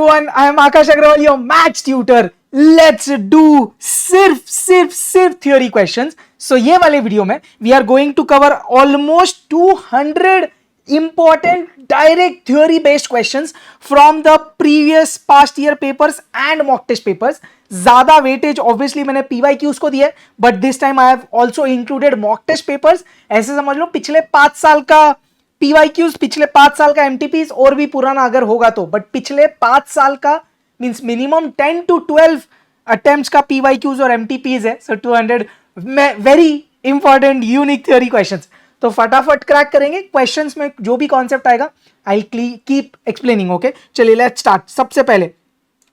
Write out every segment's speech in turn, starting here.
everyone, I am Akash Agrawal, your maths tutor. Let's do सिर्फ theory questions. So ये वाले video में we are going to cover almost 200 important direct theory based questions from the previous past year papers and mock test papers. ज्यादा weightage obviously मैंने PYQs को दिया है, but this time I have also included mock test papers. ऐसे समझ लो पिछले 5 साल का PYQs, पिछले 5 साल का MTPs और भी पुराना अगर होगा तो, बट पिछले 5 साल का मींस मिनिमम 10 to 12 अटेम्प्ट्स का PYQs और MTPs है. सो 200 very important unique theory questions. तो फटाफट क्रैक करेंगे. क्वेश्चंस में जो भी कॉन्सेप्ट आएगा आई कीप एक्सप्लेनिंग. ओके, चलिए लेट्स स्टार्ट. सबसे पहले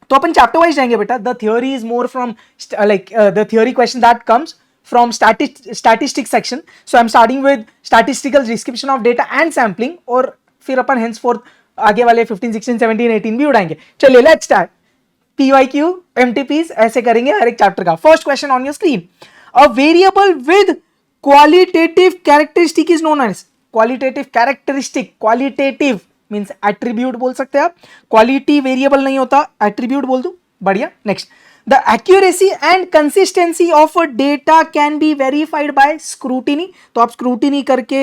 तो अपन चैप्टर वाइज जाएंगे बेटा. The theory is more from like the theory question that comes from statistics section. So I'm starting with statistical description of data and sampling, और फिर अपन henceforth आगे वाले 15, 16, 17, 18 भी उड़ाएंगे. चलिए let's start. PYQ, MTPs ऐसे करेंगे हर एक चैप्टर का. First question on your screen. A variable with qualitative characteristic is known as. qualitative characteristic, qualitative means attribute बोल सकते हैं आप. quality variable नहीं होता, attribute बोल दो. बढ़िया. Next. The accuracy and consistency of a data can be verified by scrutiny. तो आप scrutiny करके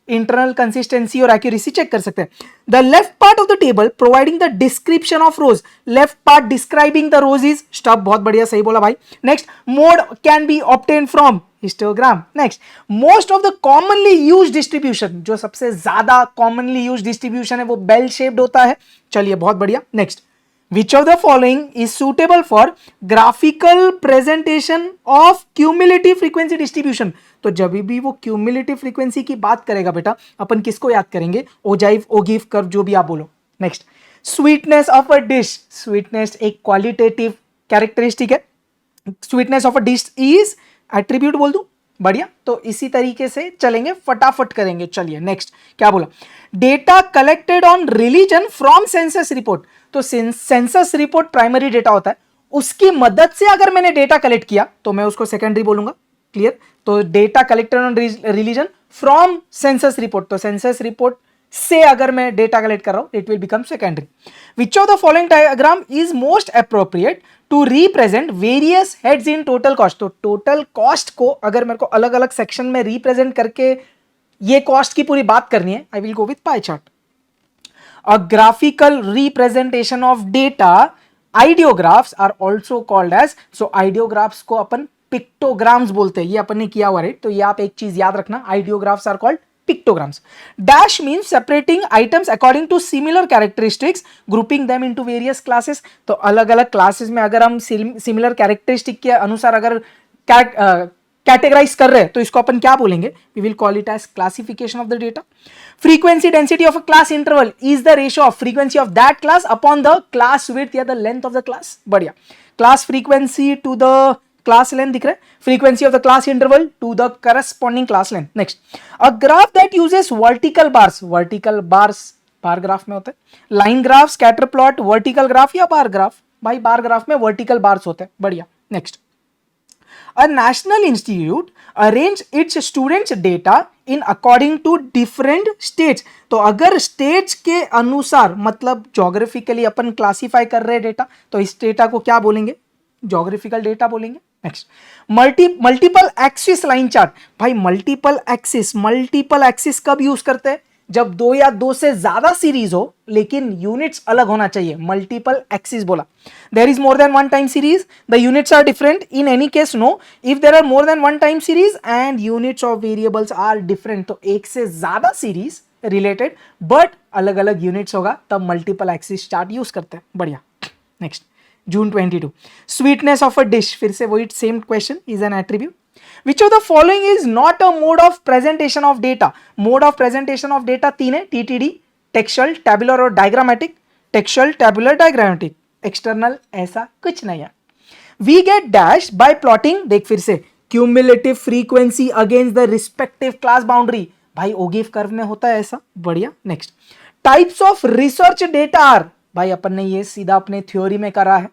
internal consistency और accuracy check कर सकते हैं. The left part of the table providing the description of rows. Left part describing the rows is stop. बहुत बढ़िया, सही बोला भाई. Next, mode can be obtained from histogram. Next, most of the commonly used distribution. जो सबसे ज्यादा commonly used distribution है वो bell shaped होता है. चलिए बहुत बढ़िया. Next, which of the following is suitable for graphical presentation of cumulative frequency distribution. तो जब भी वो cumulative frequency की बात करेगा बेटा, अपन किसको याद करेंगे? ओजाइव, ओगिव कर्व, जो भी आप बोलो. Next, sweetness of a dish. Sweetness एक क्वालिटेटिव कैरेक्टरिस्टिक है. Sweetness of a dish is attribute बोल दूं. बढ़िया. तो इसी तरीके से चलेंगे, फटाफट करेंगे. चलिए नेक्स्ट क्या बोला? Data collected on religion from census report. तो सेंसस रिपोर्ट प्राइमरी डेटा होता है, उसकी मदद से अगर मैंने डेटा कलेक्ट किया तो मैं उसको सेकेंडरी बोलूंगा. क्लियर? तो data collected on religion from census report, तो सेंसस रिपोर्ट से अगर मैं डेटा कलेक्ट कर रहा हूं it will become secondary. Which of the following diagram is most appropriate to represent various heads in total cost. तो total cost को अगर मेरे को अलग अलग सेक्शन में रिप्रेजेंट करके ये कॉस्ट की पूरी बात करनी है, आई will go with pie chart. A graphical representation of data, ideographs are also called as. So ideographs को अपन pictograms बोलते हैं. ये अपन ने किया हुआ है. तो ये आप एक चीज याद रखना, ideographs are called pictograms. Dash means separating items according to similar characteristics, grouping them into various classes. तो अलग अलग क्लासेस में अगर हम similar characteristic के अनुसार अगर कैटेगराइज कर रहे हैं तो इसको अपन क्या बोलेंगे? We will call it as classification of the data. Frequency density of a class interval is the ratio of frequency of that class upon the class width या the length of the class. बढ़िया. Class frequency to the class length दिख रहा है. Frequency of the class interval to the corresponding class length. Next, a graph that uses vertical bars. Vertical bars bar graph में होते हैं. Line graph, scatter plot, vertical graph या bar graph. भाई बार graph में vertical bars होते हैं. बढ़िया. Next, a national institute arrange its students data in according to different states. तो अगर states के अनुसार मतलब जोग्राफिकली अपन क्लासीफाई कर रहे डेटा, तो इस डेटा को क्या बोलेंगे? जोग्राफिकल डेटा बोलेंगे. Next, multiple axis line chart. भाई मल्टीपल एक्सिस कब यूज करते हैं? जब दो या दो से ज्यादा सीरीज हो लेकिन यूनिट्स अलग होना चाहिए. मल्टीपल एक्सिस बोला. There is more than one time series, the units are different. In any case no. If there are more than one time series and units of variables are different, तो एक से ज्यादा series related but अलग अलग units होगा, तब multiple axis chart use करते हैं. बढ़िया. Next, June 22. Sweetness of a dish. फिर से वही same question, is an attribute. Which of the following is not a mode of presentation of data? Mode of presentation of data तीन है, TTD, textual, tabular और diagrammatic. Textual, tabular, diagrammatic. External ऐसा कुछ नहीं है. We get dash by plotting. देख फिर से, cumulative frequency against the respective class boundary. भाई ओगिव कर्व में होता है ऐसा. बढ़िया. Next, types of research data are. भाई अपन ने ये सीधा अपने थ्योरी में करा है.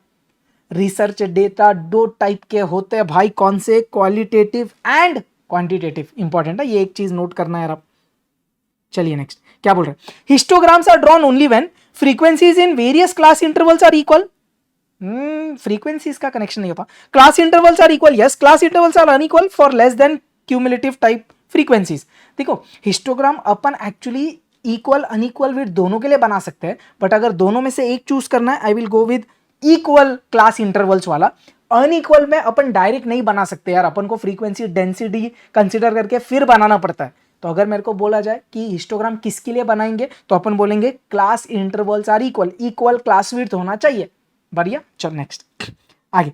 रिसर्च डेटा दो टाइप के होते हैं भाई. कौन से? Qualitative and quantitative. इंपॉर्टेंट है, ये एक चीज नोट करना है आप. चलिए नेक्स्ट क्या बोल रहे हैं? Histograms are drawn only when frequencies in various class intervals are equal. Frequencies का कनेक्शन नहीं होता. Class intervals are equal. Yes, class intervals are unequal for less than cumulative type frequencies. देखो हिस्टोग्राम अपन actually equal unequal with दोनों के लिए बना सकते हैं, बट अगर दोनों में से एक चूज करना है, आई will go with equal class intervals वाला. अनइक्वल में अपन डायरेक्ट नहीं बना सकते यार, अपन को फ्रीक्वेंसी डेंसिटी कंसिडर करके फिर बनाना पड़ता है. तो अगर मेरे को बोला जाए कि हिस्टोग्राम किसके लिए बनाएंगे, तो अपन बोलेंगे class intervals are equal, equal class width होना चाहिए. बढ़िया. चल नेक्स्ट आगे.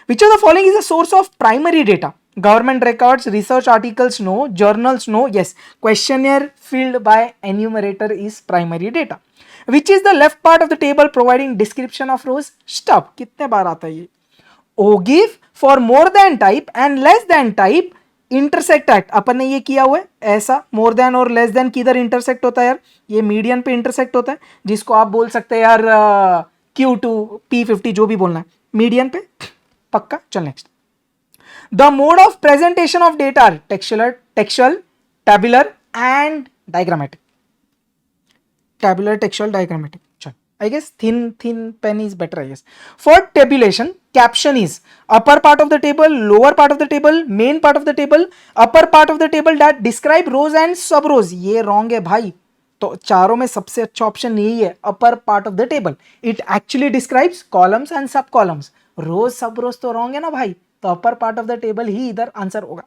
Which of the following is a source of primary data? Government records, research articles, no. Journals, no. Yes. Questionnaire filled by enumerator is primary data. Which is the left part of the table providing description of rows? Stop. कितने बार आता है ये? OGIF for more than type and less than type intersect at. अपन ने ये किया हुआ है ऐसा. more than और less than किधर intersect होता है यार? ये मीडियन पे intersect होता है, जिसको आप बोल सकते हैं यार Q2, P50 जो भी बोलना है, मीडियन पे. पक्का. चल next. The mode of presentation of data are textual, tabular and diagrammatic. Tabular, textual, diagrammatic. I guess thin pen is better, I guess. For tabulation, caption is upper part of the table, lower part of the table, main part of the table, upper part of the table that describe rows and sub rows. ये wrong है भाई. तो चारों में सबसे अच्छा option यही है, upper part of the table. It actually describes columns and sub columns. Rows, sub rows तो wrong है ना भाई. तो upper part of the table ही इधर आंसर होगा.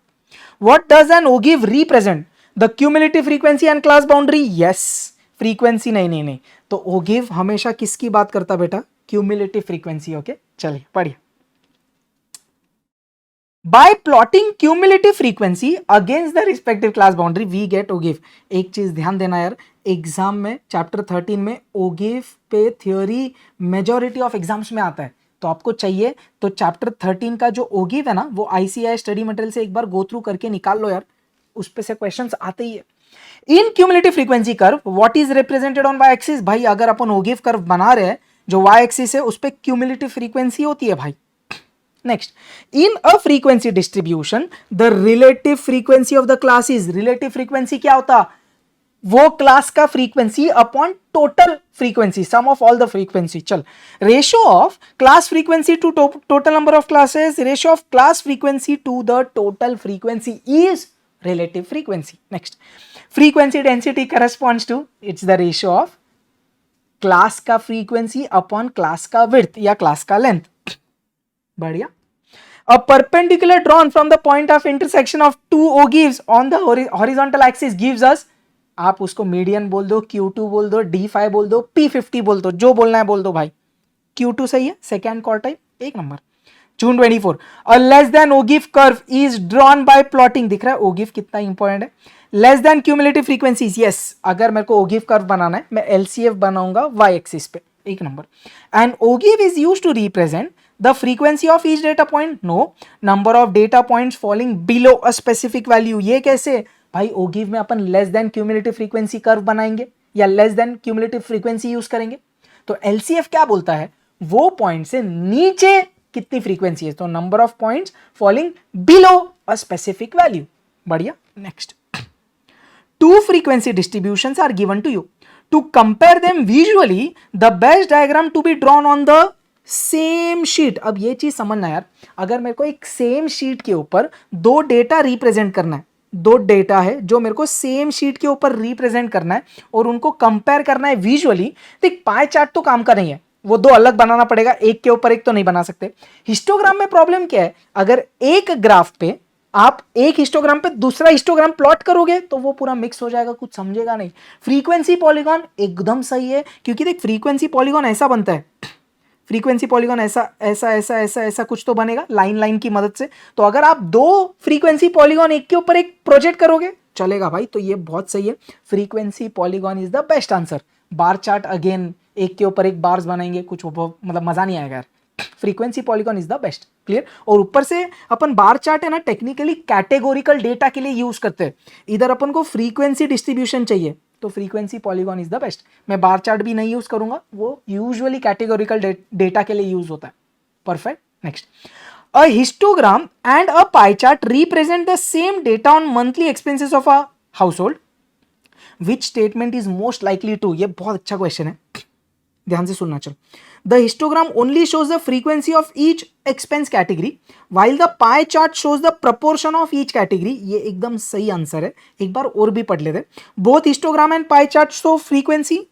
What does an ogive represent? The cumulative frequency and class boundary. Yes, frequency नहीं. तो ओगिव हमेशा किसकी बात करता बेटा? Cumulative frequency. ओके चलिए पढ़िए. By plotting cumulative frequency against the respective class boundary we get ogive. एक चीज ध्यान देना यार, एग्जाम में चैप्टर 13 में ओगिव पे थ्योरी मेजॉरिटी ऑफ एग्जाम्स में आता है. तो आपको चाहिए तो चैप्टर 13 का जो ओगिव है ना, वो आईसीआई स्टडी मटेरियल से एक बार गो थ्रू करके निकाल लो यार, उस पे से क्वेश्चंस आते ही है. In cumulative frequency curve what is represented on Y axis? भाई अगर अपन ओगिव कर्व बना रहे हैं, जो वाई एक्सिस है उस पे क्यूमुलेटिव फ्रीक्वेंसी होती है भाई. Next. In a frequency distribution the relative frequency of the class is. Relative frequency क्या होता? वो क्लास का frequency upon total frequency, sum of all the frequency. चल, ratio of class frequency to total number of classes, ratio of class frequency to the total frequency is relative frequency. Next. Frequency density corresponds to, it's the ratio of class का frequency upon class का width या class का length. बढ़िया. A perpendicular drawn from the point of intersection of two ogives on the horizontal axis gives us, आप उसको median बोल दो, Q2 बोल दो, D5 बोल दो, P50 बोल दो, जो बोलना है बोल दो भाई. Q2 सही है, सेकेंड क्वार्टाइल, एक number. June 24. A less than ogive curve is drawn by plotting. दिख रहा है ogive कितना इंपॉर्टेंट है. Less than cumulative frequencies. Yes, अगर मेरे को ओगिव कर्व बनाना है, मैं LCF बनाऊंगा वाई एक्सिस पे. एक number. And ogive is used to represent the frequency of each data point. No, number of data points falling below a specific value. ये कैसे भाई? ओगिव में अपन less than cumulative frequency curve बनाएंगे या less than cumulative frequency use करेंगे. तो LCF क्या बोलता है? वो पॉइंट से नीचे कितनी फ्रीक्वेंसी है, तो number of points falling below a specific value. बढ़िया. Next. Two frequency distributions are given to you. To compare them visually, the best diagram to be drawn on the same sheet. अब ये चीज समझना यार, अगर मेरे को एक सेम शीट के ऊपर दो डेटा रिप्रेजेंट करना है, दो डेटा है जो मेरे को सेम शीट के ऊपर रिप्रेजेंट करना है और उनको कंपेयर करना है विजुअली, तो एक पाई चार्ट तो काम का नहीं है, वो दो अलग बनाना पड़ेगा, एक के ऊपर एक तो नहीं बना सकते. हिस्टोग्राम में प्रॉब्लम क्या है? अगर एक ग्राफ पे आप एक हिस्टोग्राम पे दूसरा हिस्टोग्राम प्लॉट करोगे तो वो पूरा मिक्स हो जाएगा, कुछ समझेगा नहीं. फ्रीक्वेंसी पॉलीगॉन एकदम सही है, क्योंकि देख फ्रीक्वेंसी पॉलीगॉन ऐसा बनता है, फ्रीक्वेंसी पॉलीगॉन ऐसा ऐसा ऐसा ऐसा ऐसा कुछ तो बनेगा लाइन की मदद से. तो अगर आप दो फ्रीक्वेंसी पॉलीगॉन एक के ऊपर एक प्रोजेक्ट करोगे चलेगा भाई, तो ये बहुत सही है. Frequency polygon is the best answer. Bar chart again एक के ऊपर एक बार्स बनाएंगे, कुछ मतलब मजा नहीं आएगा यार. Frequency polygon is the best. Clear. और ऊपर से अपन बार चार्ट है ना, टेक्निकली कैटेगोरिकल डेटा के लिए यूज करते हैं. इधर अपन को फ्रीक्वेंसी डिस्ट्रीब्यूशन चाहिए, तो frequency polygon is the best. मैं बार चार्ट भी नहीं यूज करूंगा, वो यूजुअली कैटेगोरिकल डेटा के लिए यूज होता है. Perfect. Next. A histogram and a pie chart represent the same data on monthly expenses of a household. Which statement is most likely to? ये बहुत अच्छा क्वेश्चन है. ध्यान से सुनना। चल, the histogram only shows the frequency of each expense category while the pie chart shows the proportion of each category. ये एकदम सही आंसर है, एक बार और भी पढ़ लेते। Both histogram and pie chart show frequency,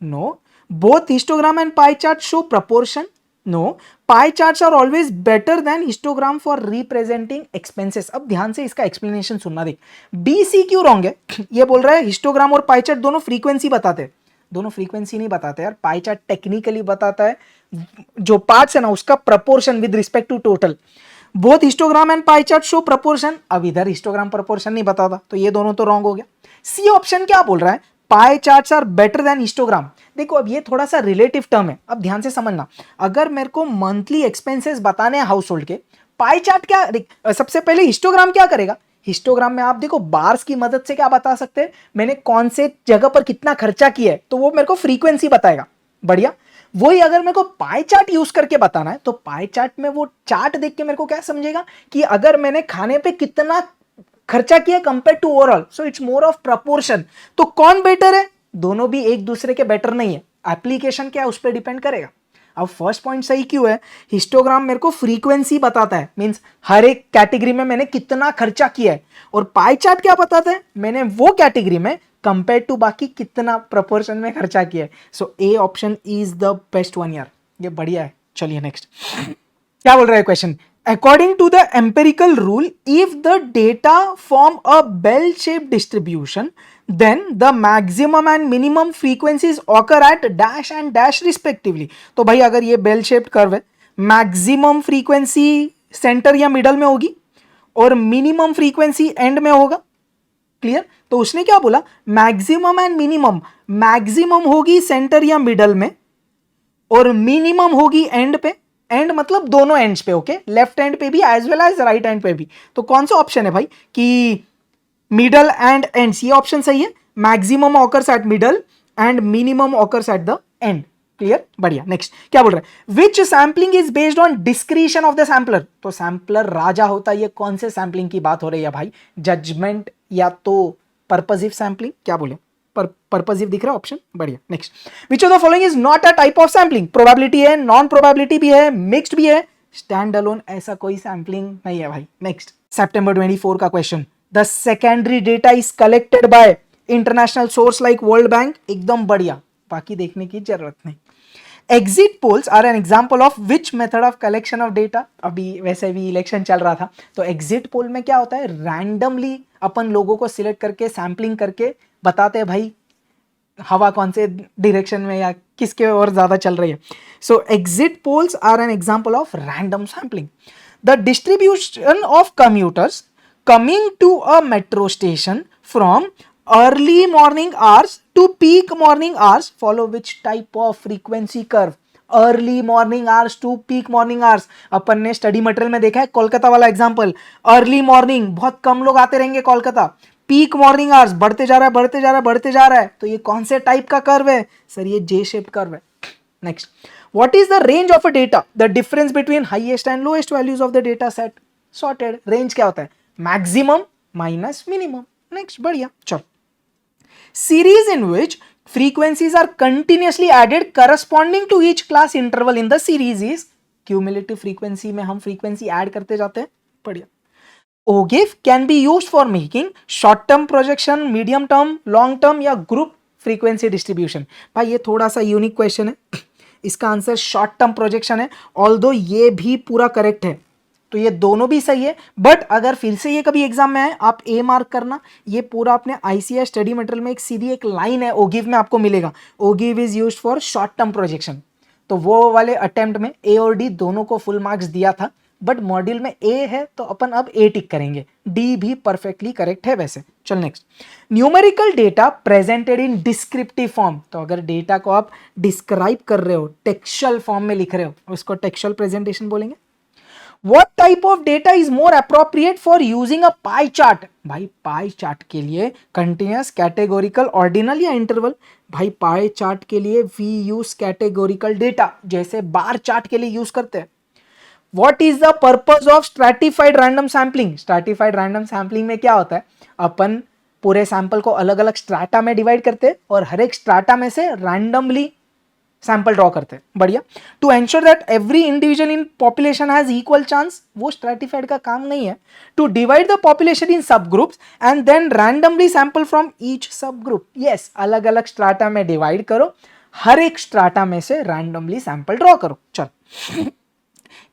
no. Both histogram and pie chart show proportion, no. Pie charts are always better than histogram for representing expenses. अब ध्यान से इसका एक्सप्लेनेशन सुनना, देख बी सी क्यों रॉन्ग है। ये बोल रहा है हिस्टोग्राम और पाई चार्ट दोनों फ्रीक्वेंसी बताते हैं, दोनों फ्रीक्वेंसी नहीं बताते यार। पाई चार्ट टेक्निकली बताता है जो पार्ट्स है ना उसका proportion with respect to total. Both histogram and pie chart show proportion, अब इधर हिस्टोग्राम प्रपोर्शन नहीं बताता, तो ये दोनों तो रॉन्ग हो गया। सी ऑप्शन क्या बोल रहा है, pie charts are better than histogram. देखो अब ये थोड़ा सा रिलेटिव टर्म है, अब ध्यान से समझना। अगर मेरे को मंथली एक्सपेंसेस बताने हैं हाउस होल्ड के, पाई चार्ट क्या, सबसे पहले हिस्टोग्राम क्या करेगा, हिस्टोग्राम में आप देखो बार्स की मदद से क्या बता सकते हैं, मैंने कौन से जगह पर कितना खर्चा किया है, तो वो मेरे को फ्रीक्वेंसी बताएगा। बढ़िया, वही अगर मेरे को पाई चार्ट यूज करके बताना है, तो पाई चार्ट में वो चार्ट देख के मेरे को क्या समझेगा कि अगर मैंने खाने पे कितना खर्चा किया compare to overall, so it's more of proportion. तो कौन बेटर है, दोनों भी एक दूसरे के बेटर नहीं है, एप्लीकेशन क्या है उस पर डिपेंड करेगा। अब फर्स्ट पॉइंट सही क्यों है, हिस्टोग्राम मेरे को फ्रीक्वेंसी बताता है, मींस हर एक कैटेगरी में मैंने कितना खर्चा किया है, और पाई चार्ट क्या बताता है, मैंने वो कैटेगरी में कंपेयर टू बाकी कितना प्रोपोर्शन में खर्चा किया है। So a option is the best one यार, ये बढ़िया है। चलिए नेक्स्ट क्या बोल रहा है question, according to the empirical rule if the data form a bell shaped distribution then the maximum and minimum frequencies occur at dash and dash respectively। तो भाई अगर ये बेल शेप्ड कर्व है, मैक्सिमम फ्रीक्वेंसी सेंटर या middle में होगी और minimum frequency and में होगा। क्लियर, तो उसने क्या बोला, मैक्सिमम एंड मिनिमम, मैक्सिमम होगी सेंटर या मिडल में और मिनिमम होगी एंड पे। एंड मतलब दोनों एंड्स पे, ओके, लेफ्ट एंड पे भी as well as right end पे भी। तो कौन सा ऑप्शन है भाई कि मिडल एंड एंड्स, ये ऑप्शन सही है। Maximum occurs at middle and minimum occurs at the end. Clear, बढ़िया। नेक्स्ट क्या बोल रहा है, which sampling is based on discretion of the sampler. तो सैम्पलर राजा होता है, ये कौन से सैम्पलिंग की बात हो रही है भाई, जजमेंट या तो पर्पसिव सैम्पलिंग, क्या बोले पर्पसिव दिख रहा है ऑप्शन, बढ़िया। Next, which of the following is not a type of sampling, probability है, नॉन प्रोबेबिलिटी भी है, मिक्स्ड भी है, स्टैंड अलोन, ऐसा कोई सैम्पलिंग नहीं है भाई। नेक्स्ट, September 24 का question, the secondary data is collected by international source like world bank, एकदम बढ़िया, बाकी देखने की जरूरत नहीं। Exit polls are an example of which method of collection of data. अभी वैसे भी इलेक्शन चल रहा था, तो एग्जिट पोल में क्या होता है, रैंडमली अपन लोगों को सिलेक्ट करके सैम्पलिंग करके बताते हैं भाई हवा कौन से डायरेक्शन में या किसके ओर ज्यादा चल रही है। So exit polls are an example of random sampling. The distribution of commuters coming to a metro station from early morning hours to peak morning hours follow which type of frequency curve। Early morning hours to peak morning hours, अपन ने study material में देखा है कोलकाता वाला example. Early morning बहुत कम लोग आते रहेंगे कोलकाता, पीक मॉर्निंग आवर्स बढ़ते जा रहा है बढ़ते जा रहा है बढ़ते जा रहा है, तो ये कौन से टाइप का कर्व है सर, ये जे शेप कर्व है। Next, what is the range of a data, the difference between highest and lowest values of the data set. Sorted range क्या होता है, मैक्सिमम माइनस मिनिमम। नेक्स्ट, बढ़िया। चलो, series in which frequencies are continuously added corresponding to each class interval in the series is cumulative frequency। में हम frequency add करते जाते हैं, बढ़िया। OGIF can be used for making short term projection, medium term, long term या group frequency distribution। भाई ये थोड़ा सा यूनिक क्वेश्चन है, इसका आंसर शॉर्ट टर्म प्रोजेक्शन है, ऑल्दो ये भी पूरा करेक्ट है, तो ये दोनों भी सही है। बट अगर फिर से ये कभी एग्जाम में आए, आप ए मार्क करना, ये पूरा अपने आईसीएस स्टडी मटेरियल में एक सीधी एक लाइन है ओगिव में आपको मिलेगा, ogive is used for short term projection. तो वो वाले अटेम्प्ट में ए और डी दोनों को फुल मार्क्स दिया था, बट मॉड्यूल में ए है तो अपन अब ए टिक करेंगे, डी भी परफेक्टली करेक्ट है वैसे। चल next, numerical data presented in descriptive form. तो अगर डेटा को आप डिस्क्राइब कर रहे हो, टेक्सचुअल फॉर्म में लिख रहे हो, उसको टेक्सचुअल प्रेजेंटेशन बोलेंगे। What type of data is more appropriate for using a pie chart? भाई पाई चार्ट के लिए कंटिन्यूअस, कैटेगोरिकल, ऑर्डिनल या इंटरवल। भाई पाई चार्ट के लिए वी यूज कैटेगोरिकल डेटा, जैसे बार चार्ट के लिए यूज करते हैं। What is the purpose of stratified random sampling? Stratified random sampling में क्या होता है, अपन पूरे सैंपल को अलग अलग स्ट्राटा में डिवाइड करते हैं और हर एक स्ट्राटा में से रैंडमली सैंपल ड्रॉ करते हैं, बढ़िया। To ensure that every individual in population has equal chance, वो स्ट्रैटिफाइड का काम नहीं है। To divide the population in sub groups and then randomly sample from each sub group, yes, अलग अलग स्ट्राटा में डिवाइड करो, हर एक स्ट्राटा में से रैंडमली सैंपल ड्रॉ करो। चलो,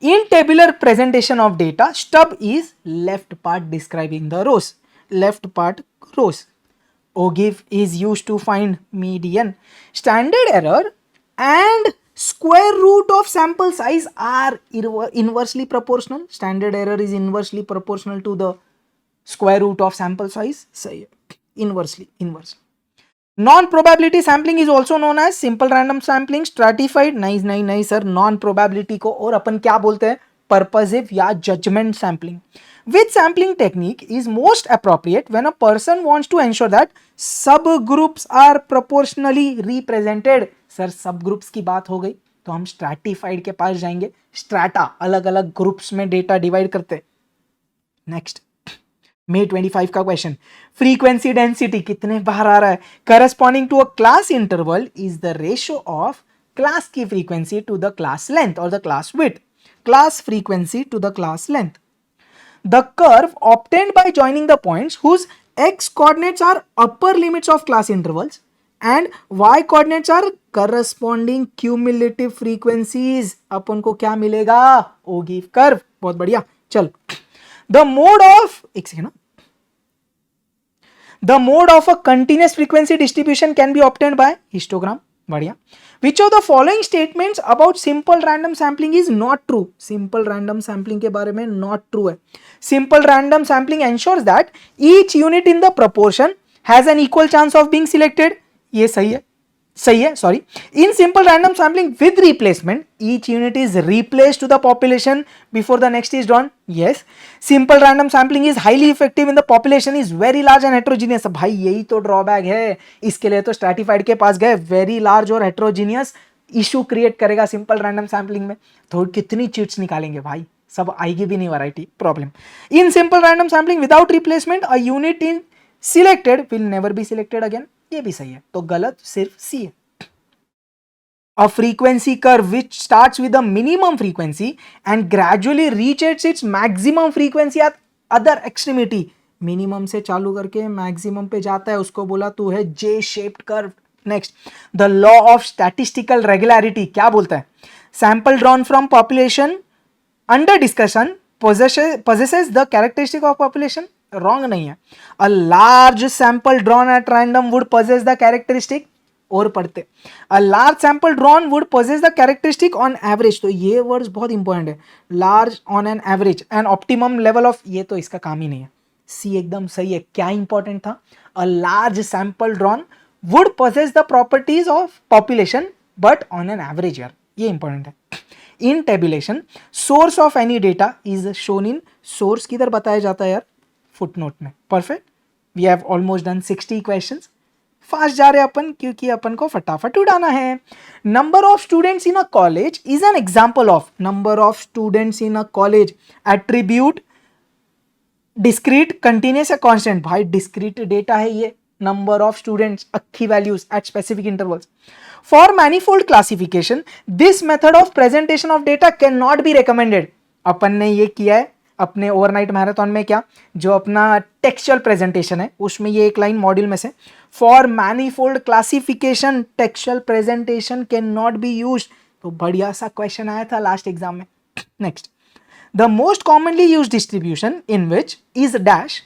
in tabular presentation of data, stub is left part describing the rows, left part rows. OGIF is used to find median. Standard error and square root of sample size are inversely proportional. Standard error is inversely proportional to the square root of sample size. सही है, inversely. Non-probability sampling is also known as simple random sampling, stratified, नहीं sir, non-probability को और अपन क्या बोलते हैं, purposive या judgment sampling. Which sampling technique is most appropriate when a person wants to ensure that subgroups are proportionally represented? Sir subgroups की बात हो गई तो हम stratified के पास जाएंगे, strata अलग अलग ग्रुप्स में डेटा डिवाइड करते हैं। नेक्स्ट, May 25 का क्वेश्चन, फ्रीक्वेंसी डेंसिटी कितने बार आ रहा है, corresponding to a class interval is the ratio of class की frequency to the class length और the class width, class frequency to the class length. The curve obtained by joining the points whose x coordinates are upper limits of class intervals and y coordinates are corresponding cumulative frequencies, अपन को क्या मिलेगा, OGIF curve. बहुत बढ़िया, चल. The mode of, एक second, the mode of a continuous frequency distribution can be obtained by histogram. बढ़िया. Which of the following statements about simple random sampling is not true? Simple random sampling के बारे में not true है. Simple random sampling ensures that each unit in the proportion has an equal chance of being selected. ये सही है, sorry. In simple random sampling with replacement, each unit is replaced to the population before the next is drawn. Yes. Simple random sampling is highly effective in the population is very large and heterogeneous. भाई यही तो drawback है, इसके लिए तो stratified के पास गए. Very large और हेट्रोजीनियस इशू क्रिएट करेगा सिंपल रैंडम सैम्पलिंग में. तो कितनी चीट्स निकालेंगे भाई, सब आएगी भी नहीं variety, problem. In simple random sampling without replacement a unit in selected will never be selected again. ये भी सही है, तो गलत सिर्फ सी है. A frequency curve which starts with a minimum frequency and gradually reaches its maximum frequency at other extremity. Minimum से चालू करके मैक्सिमम पे जाता है, उसको बोला तू है J shaped curve. Next, the law of statistical regularity क्या बोलता है, sample drawn from population under discussion possesses the characteristic of population. Wrong नहीं है. अ large sample drawn at random would possess the characteristic, और पढ़ते, अ large sample drawn would possess the characteristic on average. तो ये words बहुत important है, large on an average and optimum level of, ये तो इसका काम ही नहीं है. सी एकदम सही है. क्या इंपॉर्टेंट था, a large sample drawn would possess the properties of population but on an average year, ये इंपॉर्टेंट है. In tabulation source of any data is shown in, source किधर बताया जाता है यार, फुटनोट में. Perfect. We have almost done 60 questions. Fast जा रहे अपन क्योंकि अपन को फटाफट उड़ाना है. Number of students in a college is an example of, number of students in a college attribute discrete continuous या कांस्टेंट. भाई डिस्क्रीट डेटा है ये, नंबर ऑफ स्टूडेंट्स अक्खी values at specific intervals. For manifold classification this method of presentation of data can not be recommended. अपन ने ये किया है अपने ओवरनाइट मैराथन में, क्या जो अपना टेक्सचुअल प्रेजेंटेशन है उसमें ये एक लाइन मॉड्यूल में से, for manifold classification textual presentation can not be used. तो बढ़िया सा क्वेश्चन आया था लास्ट एग्जाम में. Next, the most commonly used distribution in which is dash,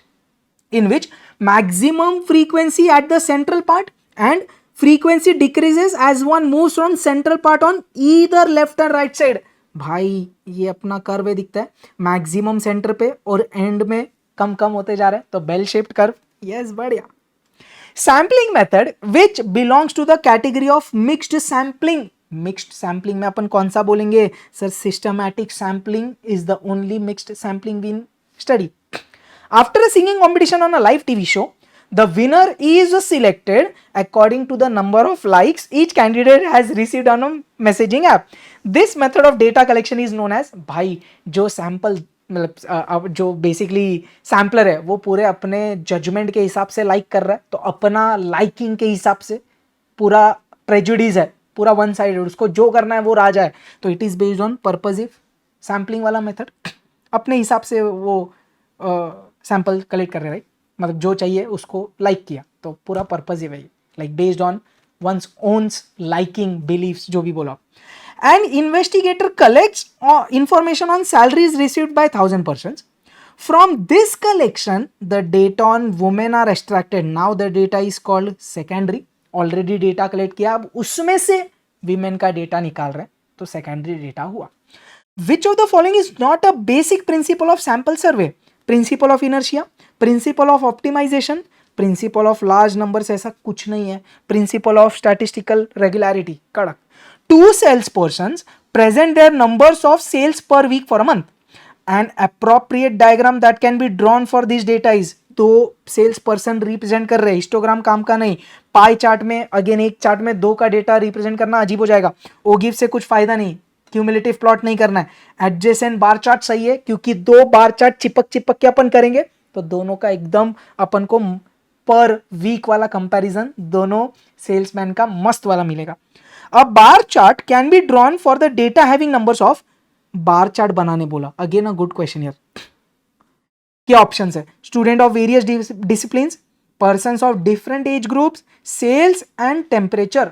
in which maximum frequency at the central part and frequency decreases as one moves from central part on either left and right side. भाई ये अपना curve दिखता है, maximum centre पे और and में कम कम होते जा रहे हैं, तो बेल शेप्ड कर्व. यस, बढ़िया. Sampling method which belongs to the category of mixed sampling. Mixed sampling में अपन कौन सा बोलेंगे sir, systematic sampling is the only mixed sampling we study. After a singing competition on a live TV show, the winner is selected according to the number of likes each candidate has received on a messaging app. This method of data collection is known as, भाई जो sample मतलब जो basically sampler है वो पूरे अपने judgement के हिसाब से लाइक कर रहा है, तो अपना लाइकिंग के हिसाब से पूरा प्रेजुडिस है पूरा वन साइडेड, उसको जो करना है वो राजा है, तो it is based on purposive sampling वाला मेथड। अपने हिसाब से वो सैंपल कलेक्ट कर रहे हैं, मतलब जो चाहिए उसको लाइक किया, तो पूरा पर्पजिव है, like based on one's own liking beliefs, जो भी बोला। And investigator collects information on salaries received by 1000 persons. From this collection, the data on women are extracted. Now the data is called secondary. Already data collect किया, अब उसमें से women का data निकाल रहे हैं, तो secondary data हुआ। Which of the following is not a basic principle of sample survey? Principle of inertia, principle of optimization, principle of large numbers, ऐसा कुछ नहीं है। Principle of statistical regularity, कड़क। Two salespersons present their numbers of sales per week for a month. An appropriate diagram that can be drawn for this data is, दो sales person represent कर रहे हैं, histogram काम का नहीं। Pie chart में again एक चार्ट में दो का डेटा रिप्रेजेंट करना अजीब हो जाएगा, ओ गिव से कुछ फायदा नहीं, क्यूमुलेटिव प्लॉट नहीं करना है। एडजेसेंट बार चार्ट सही है, क्योंकि दो बार चार्ट चिपक चिपक के अपन करेंगे तो दोनों का एकदम अपन को पर वीक वाला कंपैरिजन दोनों सेल्समैन का मस्त वाला मिलेगा। अब bar chart can be drawn for the data having numbers of, bar chart बनाने बोला, अगेन अ गुड क्वेश्चन यार। क्या ऑप्शंस है? Student of various disciplines, persons of different age groups, sales and temperature.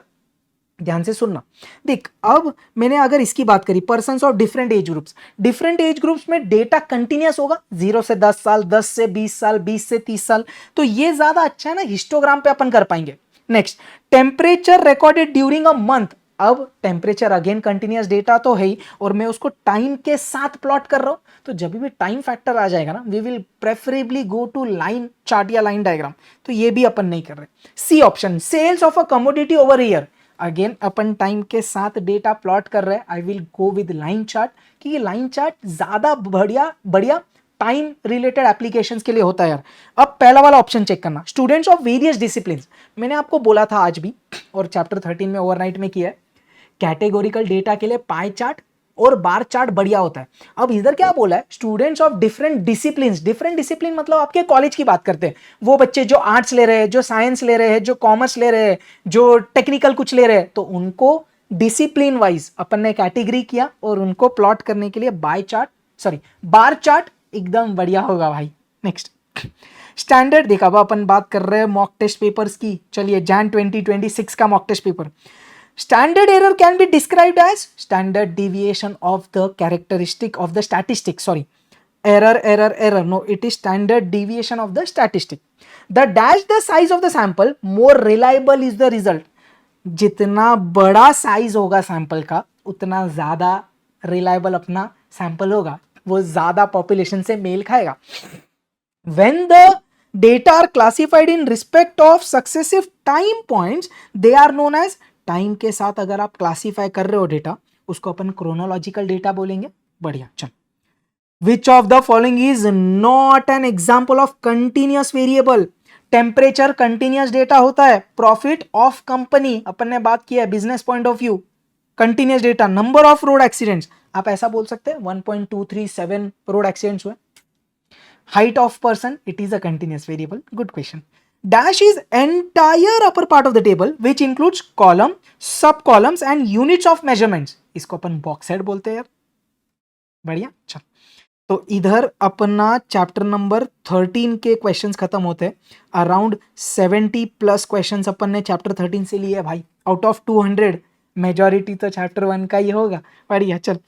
ध्यान से सुनना, देख अब मैंने अगर इसकी बात करी persons of different age groups, different age groups में डेटा कंटिन्यूअस होगा, 0 से 10 साल, 10 से 20 साल, 20 से 30 साल, तो ये ज्यादा अच्छा है ना, हिस्टोग्राम पे अपन कर पाएंगे। Next, temperature recorded during a month. अब टेम्परेचर अगेन कंटिन्यूअस डेटा तो है ही, और मैं उसको टाइम के साथ प्लॉट कर रहा हूं, तो जब भी टाइम फैक्टर आ जाएगा ना, we will preferably go to line chart या लाइन डायग्राम, तो ये भी अपन नहीं कर रहे। C option, sales of a commodity over year, again अपन टाइम के साथ डेटा प्लॉट कर रहे हैं, I will go with line chart, क्योंकि लाइन चार्ट ज्यादा बढ़िया टाइम रिलेटेड एप्लीकेशंस के लिए होता है यार। अब पहला वाला ऑप्शन चेक करना, स्टूडेंट्स ऑफ वेरियस डिसिप्लिन्स, मैंने आपको बोला था आज भी और चैप्टर 13 में ओवरनाइट में किया है, कैटेगोरिकल डेटा के लिए पाई चार्ट और बार चार्ट बढ़िया होता है। अब इधर क्या बोला है, students of different disciplines, different discipline मतलब आपके कॉलेज की बात करते हैं, वो बच्चे जो आर्ट्स ले रहे हैं, जो साइंस ले रहे हैं, जो कॉमर्स ले रहे हैं, जो टेक्निकल कुछ ले रहे हैं, तो उनको डिसिप्लिन वाइज अपन ने कैटेगरी किया और उनको प्लॉट करने के लिए बार चार्ट एकदम बढ़िया होगा भाई। नेक्स्ट, स्टैंडर्ड देखा, अब अपन बात कर रहे हैं मॉक टेस्ट पेपर्स की, चलिए जैन 2026 का mock test paper. Standard error can be described as standard deviation of the characteristic of the statistic. Sorry, error. No, it is standard deviation of the statistic. The dash the size of the sample, more reliable is the result. जितना बड़ा size होगा sample का, उतना ज्यादा reliable अपना sample होगा, वो ज्यादा पॉपुलेशन से मेल खाएगा। When the data are classified in respect of successive time points, they are known as, time के साथ अगर आप क्लासीफाई कर रहे हो डेटा, उसको अपन क्रोनोलॉजिकल डेटा बोलेंगे। बढ़िया, चल। विच of the following is not an example of continuous variable? Temperature continuous data होता है, प्रॉफिट ऑफ कंपनी अपन ने बात किया है, business point of view continuous data. Number of road accidents, आप ऐसा बोल सकते हैं 1.237 रोड एक्सीडेंट्स हुए। Height of person, it is a continuous variable. Good question. Dash is entire upper part of the table which includes column, sub columns and units of measurements. इसको अपन box head बोलते हैं यार। बढ़िया, चल। तो इधर अपना चैप्टर नंबर 13 के क्वेश्चंस खत्म होते हैं। अराउंड 70 प्लस क्वेश्चंस अपन ने चैप्टर 13 से लिए भाई, आउट ऑफ 200। मेजॉरिटी तो चैप्टर 1 का ही होगा। बढ़िया, चल।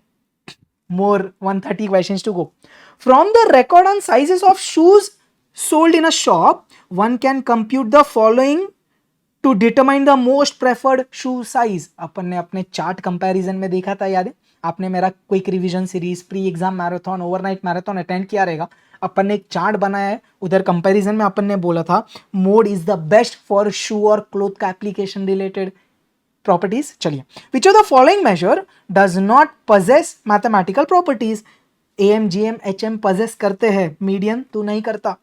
More 130 questions to go. From the record on sizes of shoes sold in a shop, one can compute the following to determine the most preferred shoe size. अपन ने अपने chart comparison में देखा था, याद है? आपने मेरा quick revision series, pre exam marathon, overnight marathon attend किया रहेगा। अपन ने एक चार्ट बनाया है, उधर कंपैरिजन में अपन ने बोला था mode is the best for shoe और क्लोथ का एप्लीकेशन रिलेटेड प्रॉपर्टीज। चलिए, which of the following measure does not possess mathematical properties? AM, GM, HM possess करते हैं, मीडियन तू नहीं करता।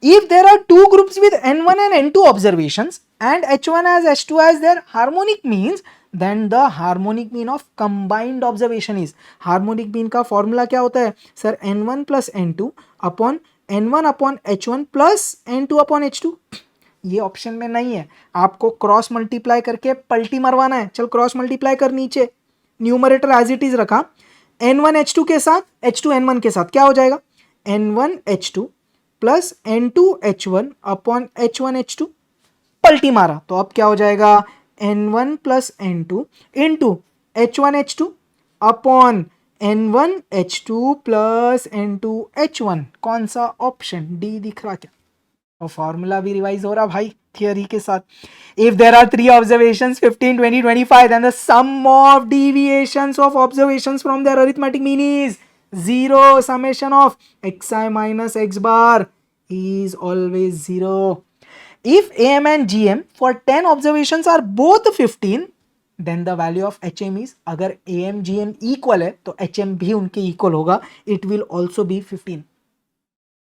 If there are two groups with N1 and N2 observations and H1 as H2 as their harmonic means, then the harmonic mean of combined observation is, harmonic mean का formula क्या होता है sir? N1 plus N2 upon N1 upon H1 plus N2 upon H2। ये option में नहीं है, आपको cross multiply करके पलटी मरवाना है। चल क्रॉस मल्टीप्लाई कर, नीचे न्यूमरेटर एज इट इज रखा, N1H2 के साथ H2N1 के साथ क्या हो जाएगा, N1H2 plus N2H1 upon H1H2, पलटी मारा तो अब क्या हो जाएगा, N1 plus N2 into H1H2 upon N1H2 plus N2H1। कौन सा ऑप्शन, डी दिख रहा क्या? और फॉर्मूला भी रिवाइज हो रहा भाई थियरी के साथ। If there are 3 observations 15, 20, 25 then the sum of deviations of observations from their arithmetic mean is 0. Summation of xi minus x bar is always 0. If am and gm for 10 observations are both 15 then the value of hm is, अगर am gm equal है तो hm भी उनके equal होगा, it will also be 15.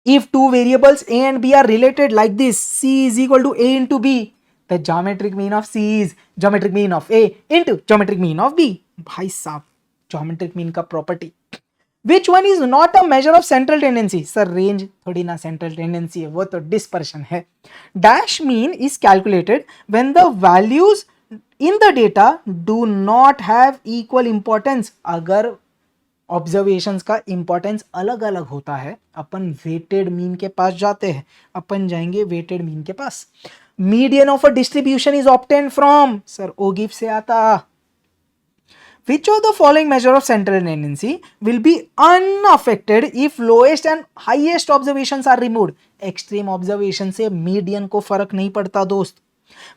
If two variables a and b are related like this, c is equal to a into b, the geometric mean of c is geometric mean of a into geometric mean of b. भाई साहब geometric mean का property. Which one is not a measure of central tendency? Sir range थोड़ी ना central tendency है, वो तो dispersion है. Dash mean is calculated when the values in the data do not have equal importance. अगर observations का importance अलग अलग होता है, अपन वेटेड मीन के पास जाते हैं, अपन जाएंगे वेटेड मीन के पास. Median of a distribution is obtain from, sir ogive से आता. Which of the following measure of central tendency will be unaffected if lowest and highest observations are removed? Extreme observation से median को फर्क नहीं पड़ता दोस्त.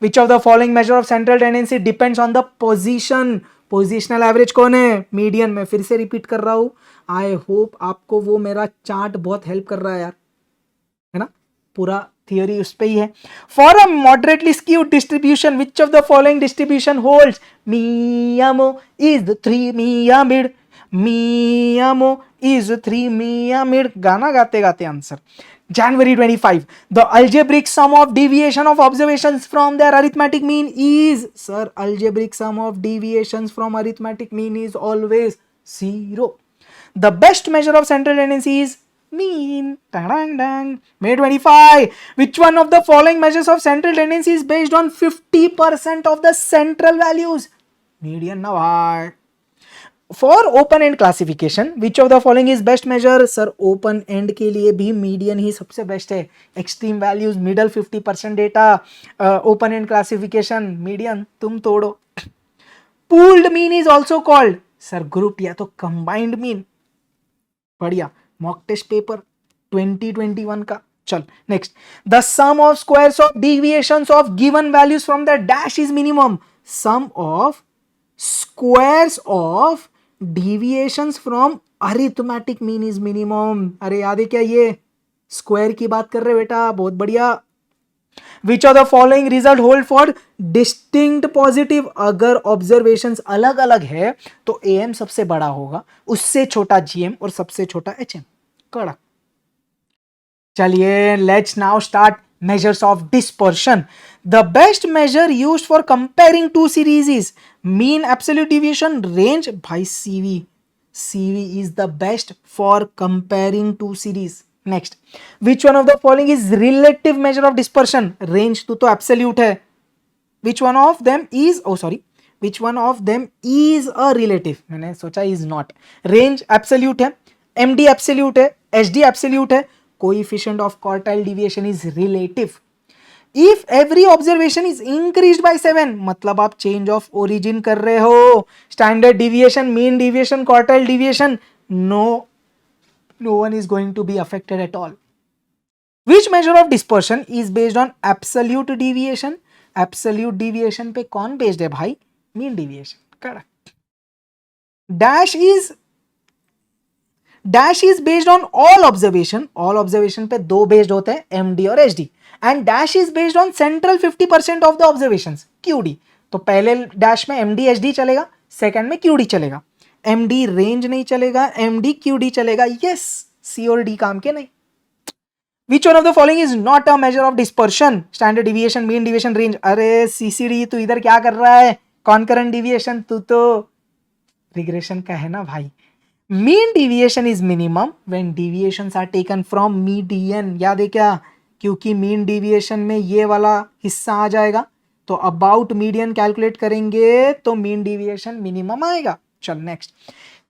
Which of the following measure of central tendency depends on the position? Positional average कौन है, median. में फिर से रिपीट कर रहा हूं, आई होप आपको वो मेरा चार्ट बहुत हेल्प कर रहा है यार, है ना, पूरा थियोरी उस पे ही है. For a moderately skewed distribution which of the following distribution holds, मियामो इज द 3 मियामिड, मियामो इज 3 मियामिड. गाना गाते गाते आंसर. January 25, the algebraic sum of deviation of observations from their arithmetic mean is, sir, algebraic sum of deviations from arithmetic mean is always 0. The best measure of central tendency is mean. Dang, dang, dang. May 25, which one of the following measures of central tendency is based on 50% of the central values? Median na bhai. For open end classification, which of the following is best measure? Sir open end के लिए भी median ही सबसे best है. Extreme values, middle 50% data, open end classification, median तुम तोड़ो. Pooled mean is also called, sir grouped या तो combined mean. बढ़िया, mock test paper 2021 का. चल next, the sum of squares of deviations of given values from the dash is minimum. Sum of squares of deviations from arithmetic mean is minimum. अरे याद है क्या, ये स्क्वायर की बात कर रहे बेटा, बहुत बढ़िया. Which of the following result hold for distinct positive? अगर ऑब्जर्वेशंस अलग अलग है तो am सबसे बड़ा होगा, उससे छोटा gm और सबसे छोटा hm. कड़क. चलिए let's now start measures of dispersion. The best measure used for comparing two series is mean absolute deviation range. भाई CV is the best for comparing two series. Next, which one of the following is relative measure of dispersion? Range तो absolute है. Which one of them is, which one of them is a relative? मैंने सोचा is not. Range absolute है, MD absolute है, HD absolute है, coefficient of quartile deviation is relative. If every observation is increased by 7, मतलब आप change of origin कर रहे हो. Standard deviation, mean deviation, quartile deviation, no one is going to be affected at all. Which measure of dispersion is based on absolute deviation? Absolute deviation पे कौन based है भाई? Mean deviation. Correct. Dash is based on all observation. All observation पे दो based होते हैं, MD और HD. And dash is based on central 50% of the observations, QD. तो पहले dash में MD HD चलेगा, सेकंड में QD चलेगा. MD range नहीं चलेगा, MD QD चलेगा. Yes, C और D काम के नहीं. Which one of the following is not a measure of dispersion? Standard deviation, mean deviation, range. अरे CCD तू इधर क्या कर रहा है? Concurrent deviation तू तो regression का है ना भाई. Mean deviation is minimum when deviations are taken from median. याद है क्या? क्योंकि मीन डिविएशन में ये वाला हिस्सा आ जाएगा, तो अबाउट मीडियन कैलकुलेट करेंगे तो मीन डिविएशन मिनिमम आएगा। चल next,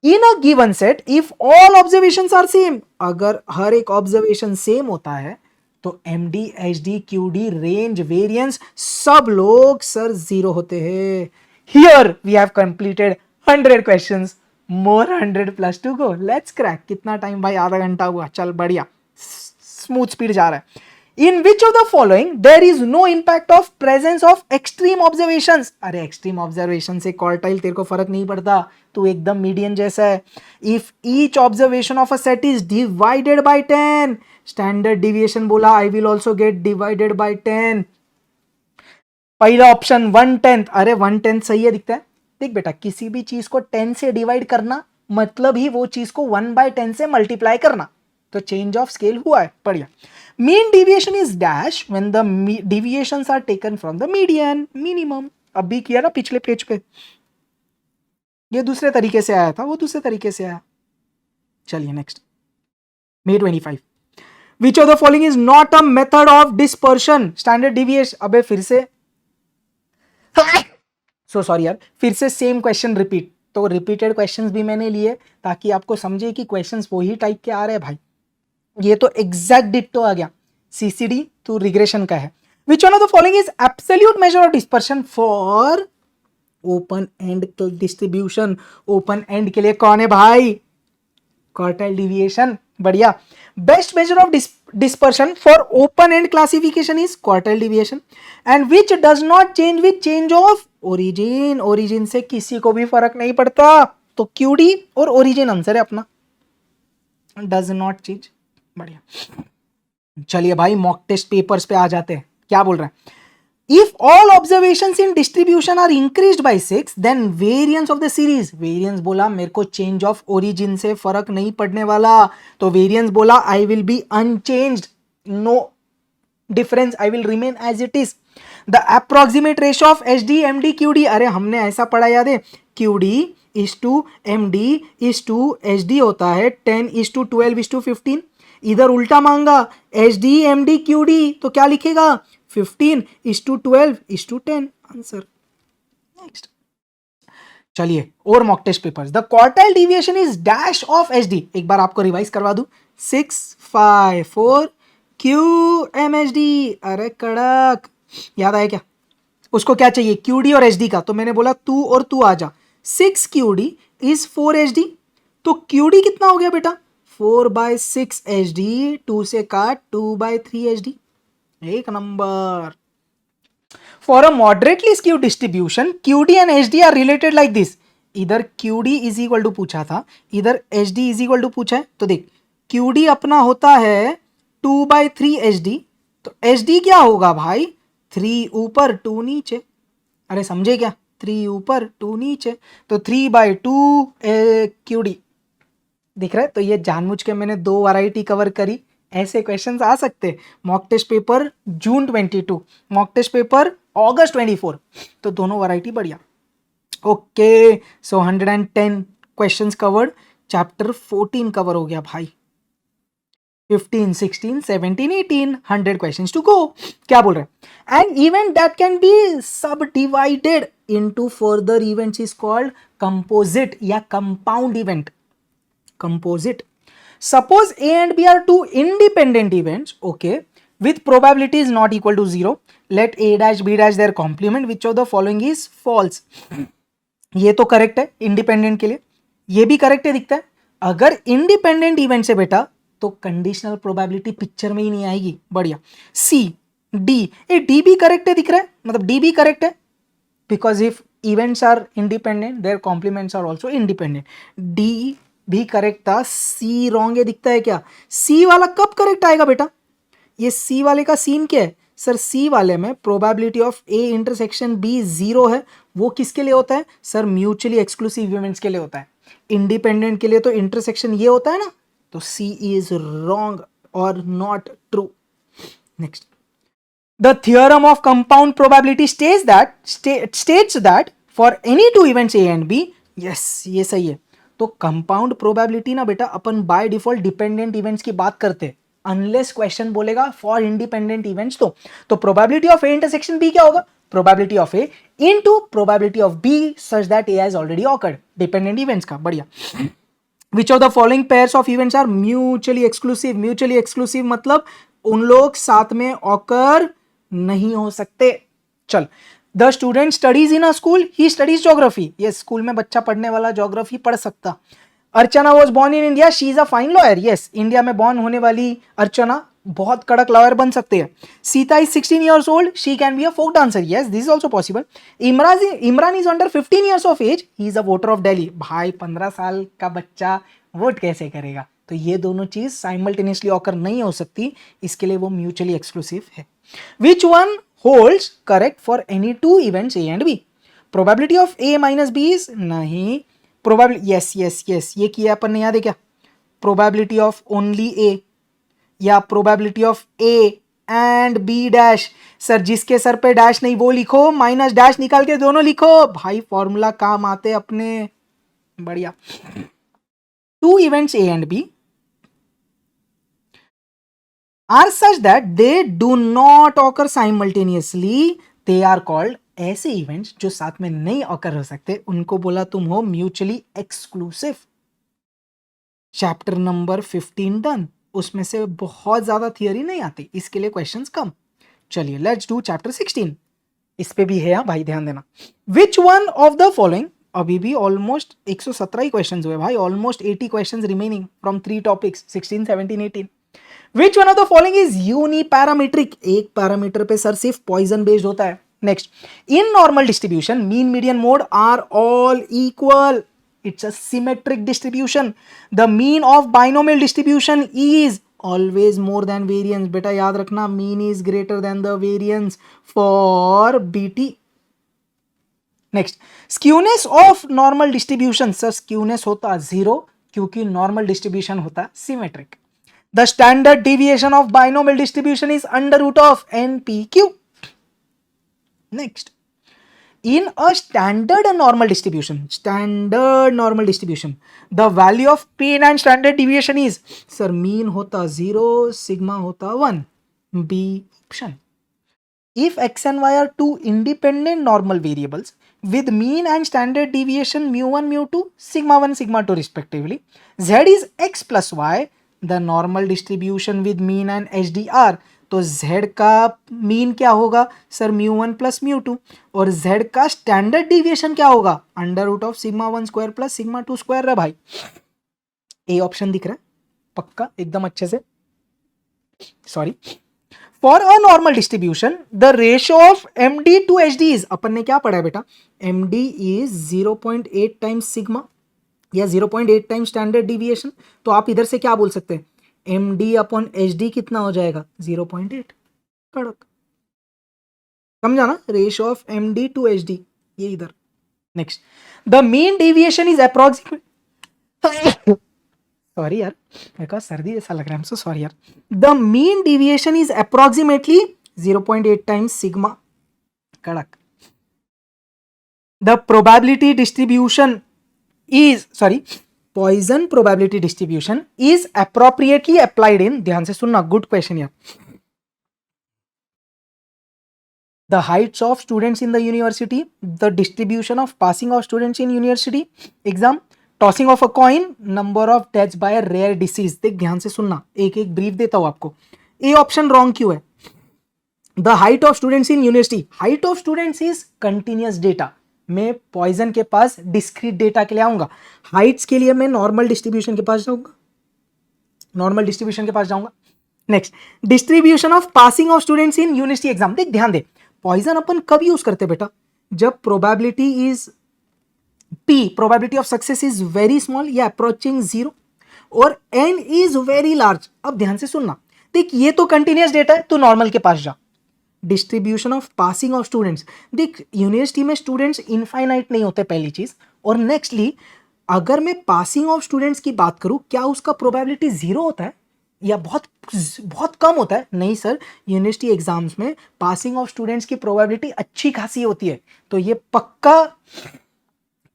in a given set if all observations are same, अगर हर एक ऑब्जर्वेशन सेम होता है तो MD HD QD range variance सब लोग सर जीरो होते हैं। Here we have completed 100 questions, more 100 plus to go, let's crack. कितना टाइम भाई, आधा घंटा हुआ, चल बढ़िया, स्मूथ स्पीड जा रहा है। In which of the following there is no impact of presence of extreme observations? अरे extreme observation से quartile तेरे को फर्क नहीं पड़ता, तू एकदम मीडियन जैसा है। If each observation of a set is divided by 10, standard deviation बोला, I will also get divided by 10। पहला ऑप्शन 1/10, अरे 1/10 सही है दिखता है। देख बेटा, किसी भी चीज को 10 से डिवाइड करना मतलब ही वो चीज को 1/10 से मल्टीप्लाई करना, तो चेंज ऑफ स्केल हुआ है, बढ़िया। Mean deviation is dash when the deviations are taken from the median minimum. अब भी किया ना पिछले पेज पे, ये दूसरे तरीके से आया था, वो दूसरे तरीके से आया। चलिए next, May 25, which of the following is not a method of dispersion? Standard deviation, अबे फिर से सॉरी यार, फिर से सेम क्वेश्चन रिपीट। तो रिपीटेड क्वेश्चंस भी मैंने लिए ताकि आपको समझे कि क्वेश्चंस वही टाइप के आ रहे हैं भाई। ये तो एग्जैक्ट डिट्टो आ गया, सीसीडी तो रिग्रेशन का है। Which one of the following is absolute measure of dispersion for open and distribution? Open and के लिए कौन है भाई? क्वार्टाइल डिविएशन, बढ़िया। Best measure of dispersion for open end classification is quartile deviation, and which does not change with change of origin? origin से किसी को भी फर्क नहीं पड़ता, तो QD और origin आंसर है अपना, does not change, बढ़िया। चलिए भाई मॉक टेस्ट पेपर्स पे आ जाते हैं, क्या बोल रहे हैं? If all observations in distribution are increased by 6, then variance of the series, variance बोला मेरे को change of origin से फर्क नहीं पड़ने वाला, तो variance बोला I will be unchanged, no difference, I will remain as it is. The approximate ratio of HD MD QD, अरे हमने ऐसा पढ़ा याद है, QD is to MD is to HD होता है 10 is to 12 is to 15। इधर उल्टा मांगा HD MD QD, तो क्या लिखेगा? 15 is to 12 is to 10, answer. Next, चलिए और mock test papers. The quartile deviation is dash of HD, एक बार आपको रिवाइज करवा दूं, 6 5 4 QMHD, अरे कड़क, याद आया क्या? उसको क्या चाहिए? QD और HD का, तो मैंने बोला तू और तू आ जा। 6 QD इज 4 HD, तो QD कितना हो गया बेटा? 4/6 HD, 2 से काट 2/3 HD, एक नंबर। For a moderately skew distribution QD and HD are related like this. इधर QD इज इक्वल टू पूछा था, इधर HD इज इक्वल टू पूछा है, तो देख QD अपना होता है 2/3 HD, तो HD क्या होगा भाई? 3 ऊपर 2 नीचे, अरे समझे क्या? 3 ऊपर 2 नीचे, तो 3/2 QD दिख रहा है। तो ये जानबूझ के मैंने 2 वैरायटी कवर करी, ऐसे क्वेश्चंस आ सकते हैं। मॉक टेस्ट पेपर जून 22, मॉक टेस्ट पेपर अगस्त 24, तो दोनों वैरायटी बढ़िया। ओके, सो 110 क्वेश्चंस कवर्ड, चैप्टर 14 कवर हो गया भाई। 15 16 17 18 100 क्वेश्चंस टू गो। क्या बोल रहे हैं? An event that can be sub divided into further events is called composite या compound event. Composite, suppose A and B are two independent events, okay, with probabilities not equal to 0, let A dash B dash their complement, which of the following is false? ये तो correct है independent के लिए, ये भी correct है दिखता है। अगर इंडिपेंडेंट इवेंट से बेटा तो कंडीशनल प्रोबेबिलिटी पिक्चर में ही नहीं आएगी, बढ़िया। C D, ए D भी करेक्ट है दिख रहा है, मतलब D भी करेक्ट है, because if events are independent their complements are also independent. D भी करेक्ट था, सी रॉन्ग है दिखता है क्या? सी वाला कब करेक्ट आएगा बेटा? ये सी वाले का सीन क्या है सर? सी वाले में probability of A intersection B 0 है, वो किसके लिए होता है सर? म्यूचुअली एक्सक्लूसिव इवेंट्स के लिए होता है। इंडिपेंडेंट के लिए तो इंटरसेक्शन ये होता है ना, तो सी इज रॉन्ग और not true. Next, the theorem of compound probability states that for any two events A and B, yes ये सही है। तो कंपाउंड प्रोबेबिलिटी ना बेटा अपन बाय डिफॉल्ट डिपेंडेंट इवेंट्स की बात करते हैं, अनलेस क्वेश्चन बोलेगा फॉर इंडिपेंडेंट इवेंट्स तो probability of A intersection B क्या होगा, probability of A into probability of B such that A has already awkward, dependent events का। बढ़िया। Which of the following pairs of events are mutually exclusive, mutually exclusive मतलब उन लोग साथ में occur नहीं हो सकते। चल, the student studies in a school, he studies geography, ये स्कूल में बच्चा पढ़ने वाला ज्योग्राफी पढ़ सकता। Archana was born in India, she is a fine lawyer, yes India में बॉर्न होने वाली अर्चना बहुत कड़क लॉयर बन सकते हैं। Sita is 16 years old, she can be a folk dancer, yes this is also possible. Imran is under 15 years of age, he is a voter of Delhi, भाई 15 साल का बच्चा वोट कैसे करेगा, तो ये दोनों चीज साइमल्टेनियसली ऑकर नहीं हो सकती, इसके लिए वो म्यूचुअली एक्सक्लूसिव है। Which one holds correct for any two events A and B, probability of A minus B is नहीं, प्रोबेबिलिटी यस यस यस ये किया अपन ने, याद है क्या, प्रोबेबिलिटी ऑफ ओनली ए या probability of A and B dash, sir जिसके sir पे डैश नहीं वो लिखो, माइनस डैश निकाल के दोनों लिखो, भाई फॉर्मूला काम आते अपने। बढ़िया। Two events A and B are such that they do not occur simultaneously, they are called, ऐसे इवेंट्स जो साथ में नहीं ऑकर हो सकते उनको बोला तुम हो mutually exclusive. Chapter number 15 done, उसमें से बहुत ज्यादा थियरी नहीं आती, इसके लिए क्वेश्चंस कम। चलिए लेट्स डू चैप्टर 16, इस पे भी है भाई, ध्यान देना। विच वन ऑफ द फॉलोइंग, अभी भी ऑलमोस्ट 117 ही क्वेश्चंस हुए भाई, almost 80 questions remaining from 3 topics 16, 17, 18। Which one of the following is uniparametric, एक पैरामीटर पे सर सिर्फ पॉइजन बेस्ड होता है। Next, in normal distribution mean median mode are all equal, it's a symmetric distribution. The mean of binomial distribution is always more than variance, बेटा याद रखना, mean is greater than the variance for BT. Next, skewness of normal distribution, sir skewness होता 0 क्योंकि normal distribution होता symmetric. The standard deviation of binomial distribution is under root of NPQ. Next, in a standard normal distribution, the value of mean and standard deviation is, sir mean होता 0, sigma होता 1, B option. If x and y are two independent normal variables with mean and standard deviation mu1, mu2, sigma 1, sigma 2 respectively, z is x plus y, the normal distribution with mean and HDR, तो z का mean क्या होगा sir μ1 plus μ2, और z का standard deviation क्या होगा under root of sigma 1 square plus sigma 2 square है भाई। ए ऑप्शन दिख रहा है पक्का एकदम अच्छे से, sorry. For a normal distribution the ratio of MD to HD is, अपन ने क्या पढ़ा है बेटा, MD इज 0.8 टाइम्स सिग्मा या 0.8 टाइम स्टैंडर्ड डिविएशन, तो आप इधर से क्या बोल सकते हैं, MD अपॉन HD कितना हो जाएगा 0.8, कड़क समझा ना, ratio of MD to HD ये इधर। Next, the mean deviation is approximate, sorry यार मेरे को सर्दी जैसा लग रहा है, सो सॉरी यार, the mean deviation is approximately 0.8 times sigma, कड़क। The probability distribution is, sorry, Poisson probability distribution is appropriately applied in, ध्यान से सुनना, good question यार, the heights of students in the university, the distribution of passing of students in university exam, tossing of a coin, number of deaths by a rare disease। देख ध्यान से सुनना, एक एक ब्रीफ देता हूं आपको। ए ऑप्शन रॉन्ग क्यों है, the height of students in university, height of students is continuous data, मैं पॉइजन के पास डिस्क्रीट डेटा के लिए आऊंगा, हाइट्स के लिए मैं नॉर्मल डिस्ट्रीब्यूशन के पास जाऊंगा, next, distribution of passing of students in university exam, देख ध्यान दे, पॉइजन अपन कब यूज करते बेटा, जब probability is P, probability of success is very small या अप्रोचिंग 0 और N इज वेरी लार्ज। अब ध्यान से सुनना, देख ये तो कंटिन्यूस डेटा है, तो नॉर्मल के पास जा। Distribution of passing of students, देख यूनिवर्सिटी में स्टूडेंट्स इनफाइनाइट नहीं होते पहली चीज, और नेक्स्टली अगर मैं पासिंग ऑफ स्टूडेंट्स की बात करूं, क्या उसका प्रोबेबिलिटी 0 होता है या बहुत कम होता है, नहीं सर, यूनिवर्सिटी एग्जाम्स में पासिंग ऑफ स्टूडेंट्स की प्रोबेबिलिटी अच्छी खासी होती है, तो ये पक्का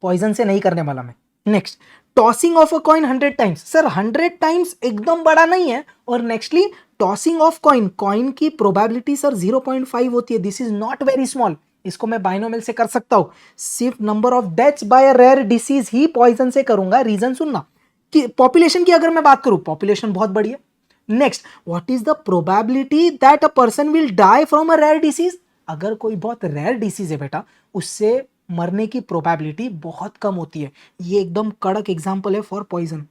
पॉइजन से नहीं करने वाला मैं, next, tossing of a coin 100 times. Sir 100 times एकदम बड़ा नहीं है, और nextly tossing of coin, coin की प्रोबेबिलिटी सर 0.5 होती है, this is not very small. इसको मैं बाइनोमियल से कर सकता हूं, सिर्फ number of deaths by a rare disease ही पॉइजन से करूंगा। रीजन सुनना, कि पॉपुलेशन की अगर मैं बात करूं, पॉपुलेशन बहुत बड़ी है। Next, what is the probability that a person will die from a rare disease. अगर कोई बहुत रेयर डिसीज है बेटा, उससे मरने की प्रोबेबिलिटी बहुत कम होती है। ये एकदम कड़क एग्जांपल है for Poisson.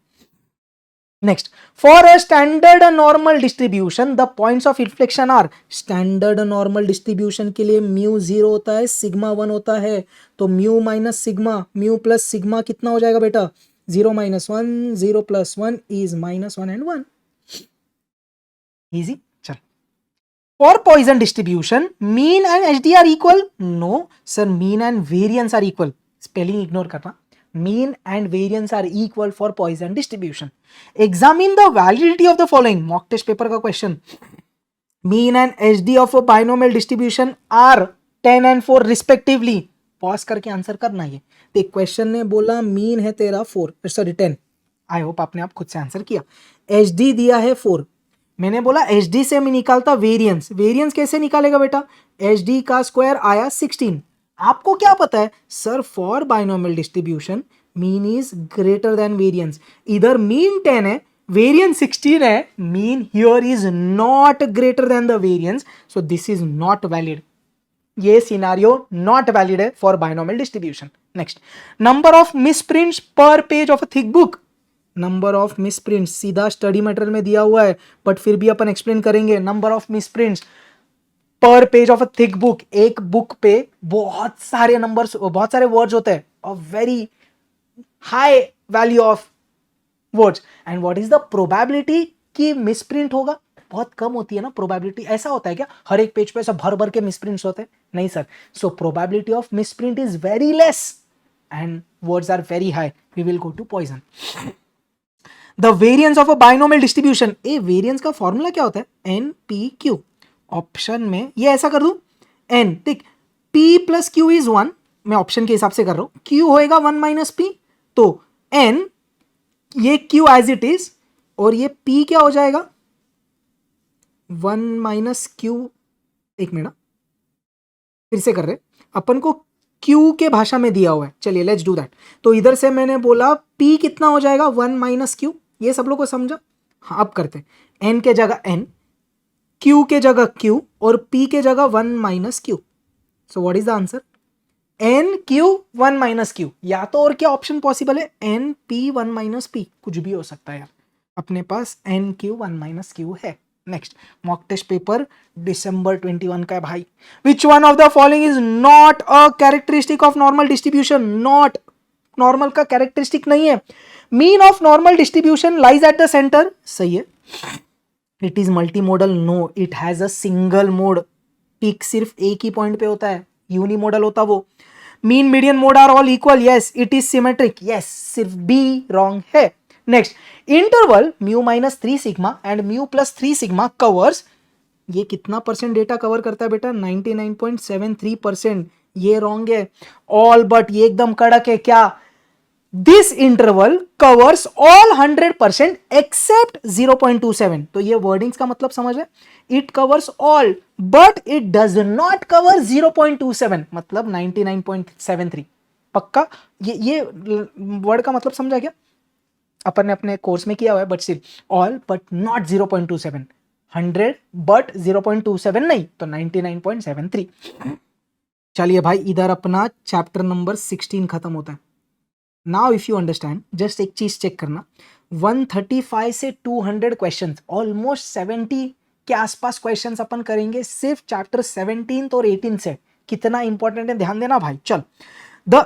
Next, for a standard normal distribution the points of inflection are. Standard normal distribution के लिए म्यू 0 होता है, सिग्मा 1 होता है, तो mu minus sigma, mu plus sigma कितना हो जाएगा बेटा, 0 minus 1, 0 plus 1 is -1 and 1। Easy. चल, for Poisson distribution mean and HD are equal. No sir, mean and variance are equal. Spelling ignore करना, mean and variance are equal for Poisson distribution. Examine the validity of the following. Mock test paper का question. Mean and HD of a binomial distribution are 10 and 4 respectively. Pause करके answer करना है। देख, question ने बोला mean है तेरा 4, sorry 10। I hope आपने आप खुद से आंसर किया। HD दिया है 4, मैंने बोला HD से मैं निकालता वेरियंस। वेरियंस कैसे निकालेगा बेटा, HD का स्क्वायर आया 16। आपको क्या पता है sir, for binomial distribution mean is greater than variance. इधर मीन 10 है, वेरियंस 16 है, mean here is not greater than the variance, so this is not valid. ये सिनारियो नॉट वैलिड है for binomial distribution. Next, number of misprints पर page of a thick book. Number of misprints सीधा study material में दिया हुआ है, but फिर भी अपन एक्सप्लेन करेंगे। नंबर ऑफ मिसप्रिंट्स पर page of a thick book, एक बुक पे बहुत सारे नंबर्स, बहुत सारे वर्ड्स होते हैं, a very high value of words, and what is the probability कि मिसप्रिंट होगा, बहुत कम होती है ना प्रोबेबिलिटी। ऐसा होता है क्या हर एक पेज पे ऐसा भर भर के मिसप्रिंट्स होते हैं? नहीं sir. So probability of misprint is very less and words are very high. We will go to Poisson. The variance of a binomial distribution, ए वेरियंस का फॉर्मूला क्या होता है, एन पी क्यू। ऑप्शन में ये ऐसा कर दूं, एन ठीक, पी प्लस क्यू इज 1, मैं ऑप्शन के हिसाब से कर रहा हूं, क्यू होएगा 1 माइनस पी, तो एन ये क्यू एज इट इज, और ये पी क्या हो जाएगा 1 माइनस क्यू। एक मिनट फिर से कर रहे, अपन को क्यू के भाषा में दिया हुआ है, चलिए लेट्स डू दैट। तो इधर से मैंने बोला पी कितना हो जाएगा 1 माइनस क्यू, ये सब लोग को समझा। हाँ अब करते, एन के जगह एन, क्यू के जगह क्यू, और पी के जगह 1 minus Q. So what is the answer, N Q 1 minus Q, या तो और क्या ऑप्शन पॉसिबल है, एन पी 1 माइनस पी, कुछ भी हो सकता है यार, अपने पास एन क्यू 1 माइनस क्यू है। नेक्स्ट, मॉक टेस्ट पेपर दिसंबर 21 का है भाई। Which one of the following is not a characteristic of normal distribution. Not, normal का कैरेक्टरिस्टिक नहीं है। Mean of normal distribution lies at the centre, सही है। It is multimodal, no it has a single mode, peak सिर्फ एक ही point पे होता है, यूनिमोडल होता वो। Mean median mode are all equal, yes. It is symmetric, yes, सिर्फ बी रॉन्ग है। Next, interval mu minus 3 sigma and mu plus 3 sigma covers, ये कितना परसेंट डेटा कवर करता है बेटा, 99.73%, ये रॉन्ग है। ऑल बट, ये एकदम कड़क है, क्या, this interval covers all 100% except 0.27। तो ये वर्डिंग्स का मतलब समझ है, it covers all but it does not cover 0.27, मतलब 99.73। पक्का, ये वर्ड का मतलब समझा क्या, अपन ने अपने कोर्स में किया हुआ है, बट सिर्फ ऑल बट नॉट 0.27, 100 बट 0.27 नहीं, तो 99.73। चलिए भाई, इधर अपना चैप्टर नंबर 16 खत्म होता है। Now if you understand, just एक चीज चेक करना, 135 से 200 क्वेश्चंस, ऑलमोस्ट 70 के आसपास क्वेश्चंस अपन करेंगे सिर्फ चैप्टर 17 और 18 से। कितना इंपॉर्टेंट है ध्यान देना भाई। चल,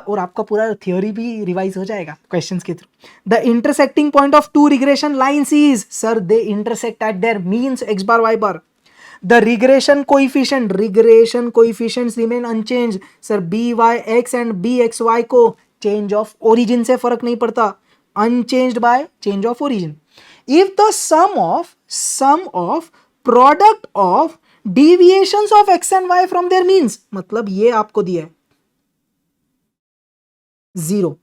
और आपका पूरा थियोरी भी रिवाइज हो जाएगा क्वेश्चंस के through. The intersecting point of two regression lines is, sir they intersect at their means x bar y bar. The regression coefficients remain unchanged, sir by(x) and bxy को change of origin से फर्क नहीं पड़ता, unchanged by change of origin. If the sum of product of deviations of x and y from their means, मतलब ये आपको दिया है 0,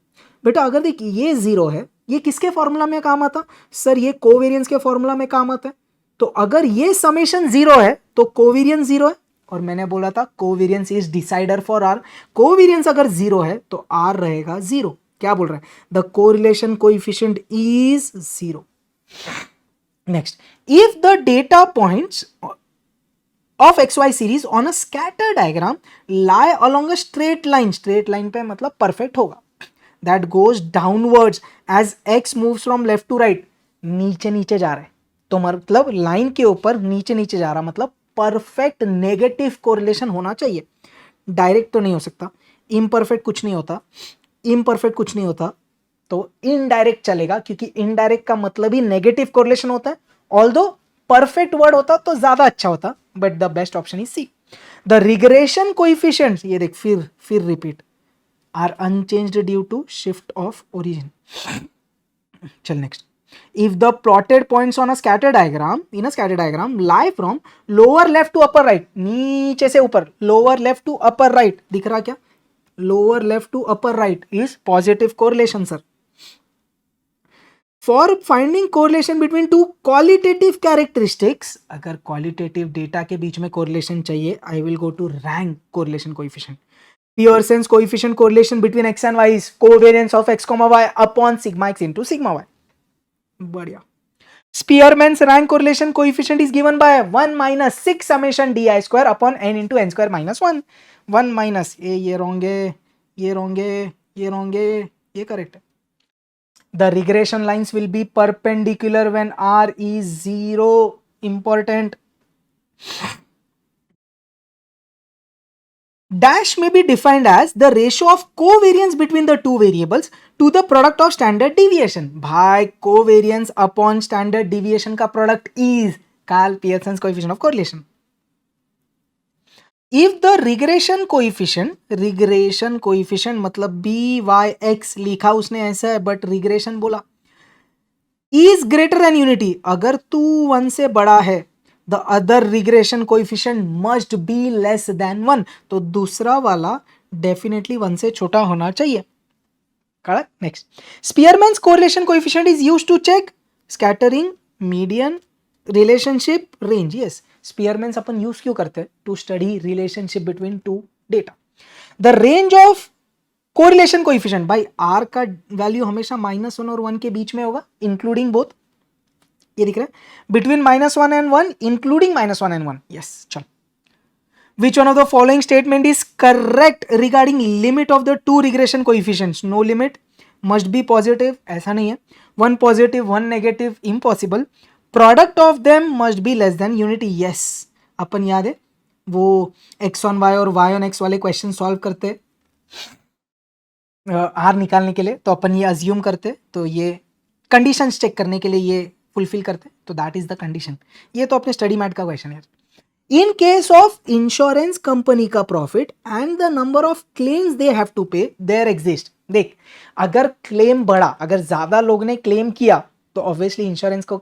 बेटा अगर देख ये जीरो है, ये किसके फॉर्मूला में काम आता सर, ये कोवेरियंस के फॉर्मूला में काम आता है। तो अगर ये समेशन जीरो है तो कोवेरियंस जीरो है, और मैंने बोला था covariance is decider for R. Covariance अगर जीरो है तो आर रहेगा जीरो। क्या बोल रहा है, the correlation coefficient is zero. Next, if the data points of xy series on a scatter diagram lie along a straight line पे मतलब perfect होगा, that goes downwards as x moves from left to right, नीचे नीचे जा रहा है, तो मतलब लाइन के ऊपर नीचे नीचे जा रहा, मतलब परफेक्ट नेगेटिव कोरिलेशन होना चाहिए। डायरेक्ट तो नहीं हो सकता, इम्परफेक्ट कुछ नहीं होता, इम्परफेक्ट कुछ नहीं होता, तो इनडायरेक्ट चलेगा, क्योंकि इनडायरेक्ट का मतलब ही नेगेटिव कोरिलेशन होता है। ऑल्दो परफेक्ट वर्ड होता तो ज्यादा अच्छा होता, but the best option is C. The regression coefficients, ये देख फिर repeat, are unchanged due to shift of origin. चल next, if the plotted points on a scatter diagram in a scatter diagram lie from lower left to upper right, नीचे से ऊपर, lower left to upper right दिख रहा क्या, lower left to upper right is positive correlation sir. For finding correlation between two qualitative characteristics, अगर qualitative data के बीच में correlation चाहिए, I will go to rank correlation coefficient. Pearson's coefficient correlation between x and y is covariance of x comma y upon sigma x into sigma y. बढ़िया। Spearman's rank correlation coefficient is given by 1 minus 6 summation di square upon n into n square minus 1. 1 minus ये wrong है, ये wrong है, ये wrong है, ये correct है। The regression lines will be perpendicular when r is 0. Important. Dash may be defined as the ratio of covariance between the two variables to the product of standard deviation. भाई covariance upon standard deviation का product is Karl Pearson's coefficient of correlation. If the regression coefficient मतलब BYX लिखा उसने ऐसा है, but regression बोला, is greater than unity, अगर 2 1 से बड़ा है, the other regression coefficient must be less than 1, तो दूसरा वाला definitely 1 से छोटा होना चाहिए। correct? Next, Spearman's correlation coefficient is used to check scattering, median, relationship, range. Yes, Spearman's upon use क्यों करते हैं, to study relationship between two data. The range of correlation coefficient, भाई r का वैल्यू हमेशा -1 और 1 के बीच में होगा, इंक्लूडिंग बोथ, ये दिख रहा है, between -1 and 1 including -1 and 1. yes, चल, which one of the following statement is correct regarding limit of the two regression coefficients? No limit, must be positive, ऐसा नहीं है, 1 positive 1 negative impossible, product of them must be less than unity. yes, अपन याद है वो x on y और y on x वाले question solve करते r निकालने के लिए, तो अपन ये अज्यूम करते, तो ये कंडीशंस चेक करने के लिए ये फुलफिल करते, तो दैट इज द कंडीशन। ये तो अपने स्टडी मैट का क्वेश्चन है। In case of insurance company का profit and the number of claims they have to pay, there exist, देख अगर क्लेम बढ़ा, अगर ज्यादा लोग ने क्लेम किया तो ऑब्वियसली इंश्योरेंस को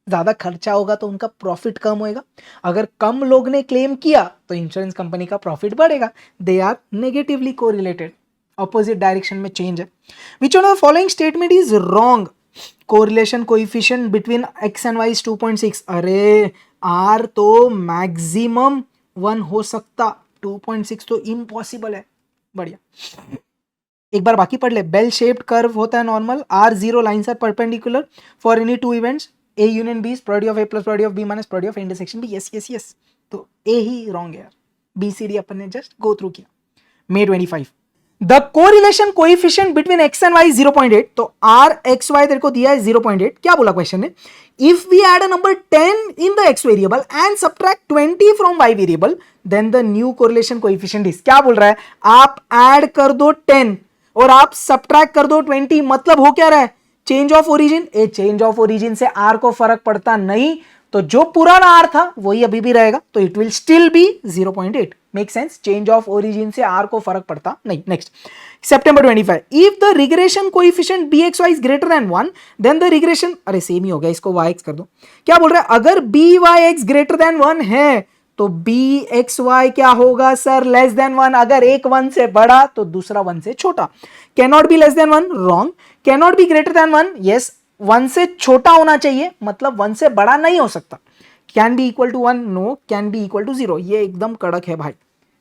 ज्यादा खर्चा होगा, तो उनका प्रॉफिट कम होएगा। अगर कम लोग ने क्लेम किया तो इंश्योरेंस कंपनी का प्रॉफिट बढ़ेगा। They are negatively correlated, opposite direction में चेंज है। Which one of the following statement is wrong? Correlation coefficient between x and y is 2.6। अरे r तो मैक्सिमम 1 हो सकता, 2.6 तो इम्पॉसिबल है। बढ़िया, एक बार बाकी पढ़ ले। बेल शेप्ड कर्व होता है normal, r0 lines are perpendicular for any two events, a union b is product of a plus product of b minus product of intersection b। Yes yes yes, तो a ही wrong है यार, BCD अपन ने just go through किया। May 25, the correlation coefficient between x and y 0.8, तो rxy तेरे को दिया है 0.8। क्या बोला क्वेश्चन ने? If we add a number 10 in the x variable and subtract 20 from y variable, then the new correlation coefficient is. क्या बोल रहा है? आप ऐड कर दो 10 और आप सब्ट्रैक्ट कर दो 20, मतलब हो क्या रहा है? Change of origin. A change of origin से r को फर्क पड़ता नहीं, तो जो पुराना r था वही अभी भी रहेगा, तो it will still be 0.8। Make sense? Change of origin से r को फर्क पड़ता नहीं। Next, September 25, if the regression coefficient bxy is greater than 1, then the regression, अरे सेम ही हो गया, इसको yx कर दो। क्या बोल रहा है? अगर byx ग्रेटर देन 1 है तो बी एक्स वाई क्या होगा सर, लेस देन 1। अगर एक 1 से बड़ा तो दूसरा 1 से छोटा। Can not be less than 1, wrong. Can not be greater than 1, yes. 1 से छोटा होना चाहिए, मतलब 1 से बड़ा नहीं हो सकता। Can be equal to 1, no. Can be equal to 0, ये एकदम कड़क है भाई।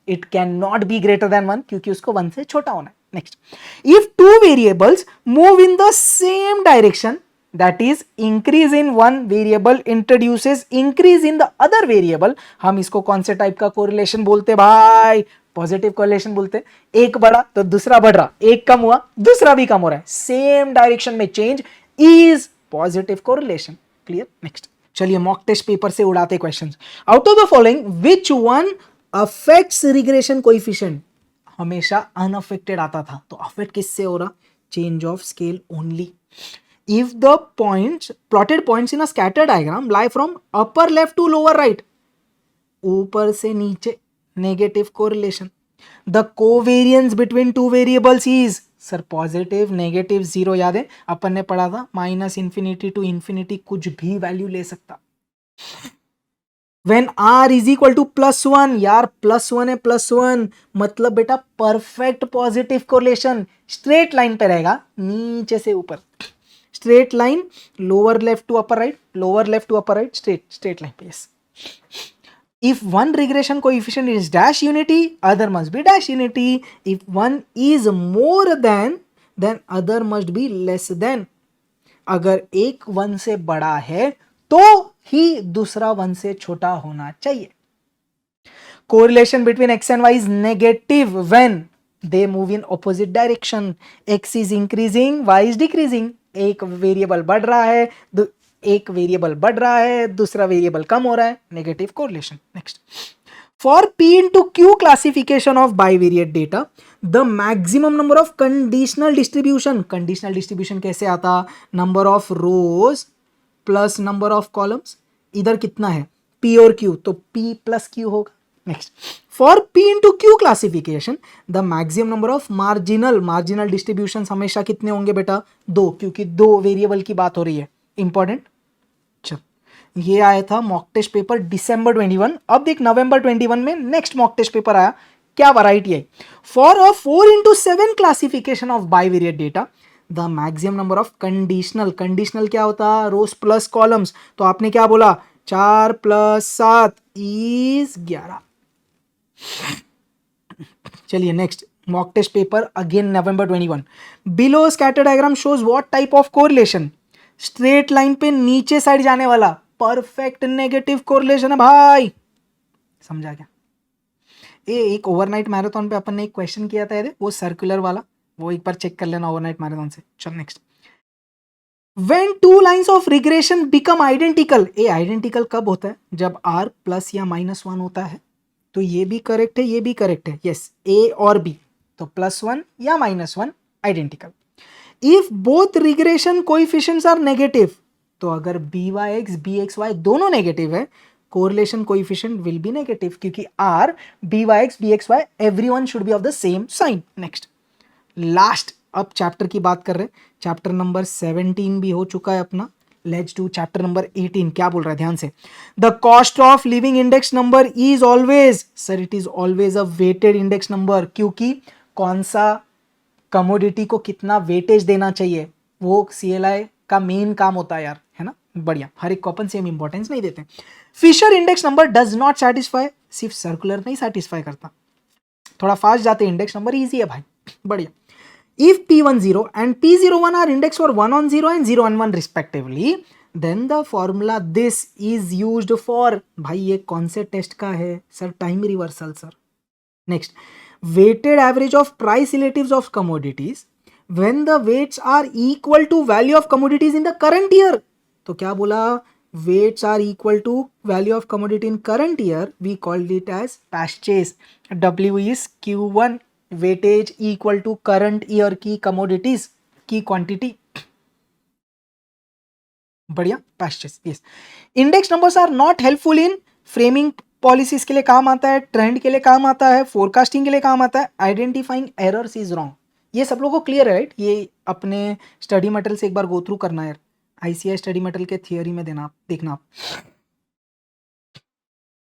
It can not be greater than 1 क्योंकि उसको 1 से छोटा होना है। Next, if two variables move in the same direction, that is increase in one variable introduces increase in the other variable, हम इसको कौन से टाइप का कोरिलेशन बोलते भाई, पॉजिटिव कोरिलेशन बोलते। एक बढ़ा तो दूसरा बढ़ रहा, एक कम हुआ दूसरा भी कम हो रहा है, सेम डायरेक्शन में change is positive correlation. Clear. Next, चलिए मॉक टेस्ट पेपर से उड़ाते questions. Out of the following which one affects regression coefficient, हमेशा अनअफेक्टेड आता था, तो अफेक्ट किससे हो रहा, change of scale only. If the points, plotted points in a scatter diagram lie from upper left to lower right, ऊपर से नीचे negative correlation. The covariance between two variables is, sir positive negative zero, याद है अपन ने पढ़ा था, minus infinity to infinity कुछ भी वैल्यू ले सकता। When r is equal to +1, यार +1 है, +1 मतलब बेटा perfect positive correlation, straight line पे रहेगा नीचे से ऊपर, straight line, lower left to upper right, lower left to upper right, straight line पे। Yes. If one regression coefficient is dash unity, other must be dash unity. If one is more than, then other must be less than. अगर एक 1 से बड़ा है तो ही दूसरा 1 से छोटा होना चाहिए। Correlation between x and y is negative when they move in opposite direction. X is increasing, y is decreasing. एक वेरिएबल बढ़ रहा है, एक वेरिएबल बढ़ रहा है, दूसरा वेरिएबल कम हो रहा है, negative correlation. Next, for P into Q classification of bivariate data, the maximum number of conditional distribution, conditional distribution कैसे आता, number of rose plus number of columns, इधर कितना है P और Q, तो P प्लस Q होगा। Next, for P into Q classification, the maximum number of marginal distributions हमेशा कितने होंगे बेटा, 2, क्योंकि 2 वेरिएबल की बात हो रही है। इंपॉर्टेंट। चल, ये आया था मॉक टेस्ट पेपर दिसंबर 21। अब देख नवंबर 21 में नेक्स्ट मॉक टेस्ट पेपर आया, क्या variety I. For a 4 into 7 classification of bivariate data, the maximum number of conditional क्या होता, रोज प्लस कॉलम्स, तो आपने क्या बोला, 4 + 7 इज 11। चलिए next mock test paper again नवंबर 21। Below scatter diagram shows what type of correlation, straight line पे नीचे साइड जाने वाला, परफेक्ट नेगेटिव कोरिलेशन है भाई। समझा क्या? एक ओवरनाइट मैराथन पे अपन ने एक क्वेश्चन किया था, वो सर्कुलर वाला, वो एक बार चेक कर लेना ओवरनाइट मैराथन से। चल next, When two lines of regression become identical, identical कब होता है, जब r प्लस या -1 होता है। तो ये भी करेक्ट है, ये भी करेक्ट है। यस, A और B, तो +1 या -1 identical. If both regression coefficients are negative, तो अगर BYX BXY दोनों नेगेटिव है, correlation coefficient will be negative, क्योंकि R BYX BXY everyone should be of the same sign. Next, last, अब चैप्टर की बात कर रहे हैं, चैप्टर नंबर 17 भी हो चुका है अपना। Let's do chapter number 18। क्या बोल रहा है ध्यान से, the cost of living index number is always, sir it is always a weighted index number, क्योंकि कौन सा कमोडिटी को कितना वेटेज देना चाहिए वो CLI का मेन काम होता है यार, है ना। बढ़िया, हर एक को अपन सेम इंपॉर्टेंस नहीं देते। Fisher index number does not satisfy, सिर्फ सर्कुलर नहीं सेटिस्फाई करता, थोड़ा फास्ट जाते, इंडेक्स नंबर इजी है भाई। बढ़िया। If P10 and P01 are indexed for 1 on 0 and 0 on 1 respectively, then the formula this is used for, भाई ये कौन से टेस्ट का है sir, time reversal sir. Next, weighted average of price relatives of commodities when the weights are equal to value of commodities in the current year, तो क्या बोला, weights are equal to value of commodity in current year, we called it as purchase, W is Q1, weightage equal to current year की commodities की quantity. बढ़िया, Paasche's. Yes, index numbers are not helpful in framing policies के लिए काम आता है, trend के लिए काम आता है, फोरकास्टिंग के लिए काम आता है, आइडेंटिफाइंग एरर्स इज रॉन्ग। ये सब लोगों को क्लियर है राइट, ये अपने स्टडी मटेरियल से एक बार गो थ्रू करना है यार, ICI स्टडी मटेरियल के थियोरी में देखना आप।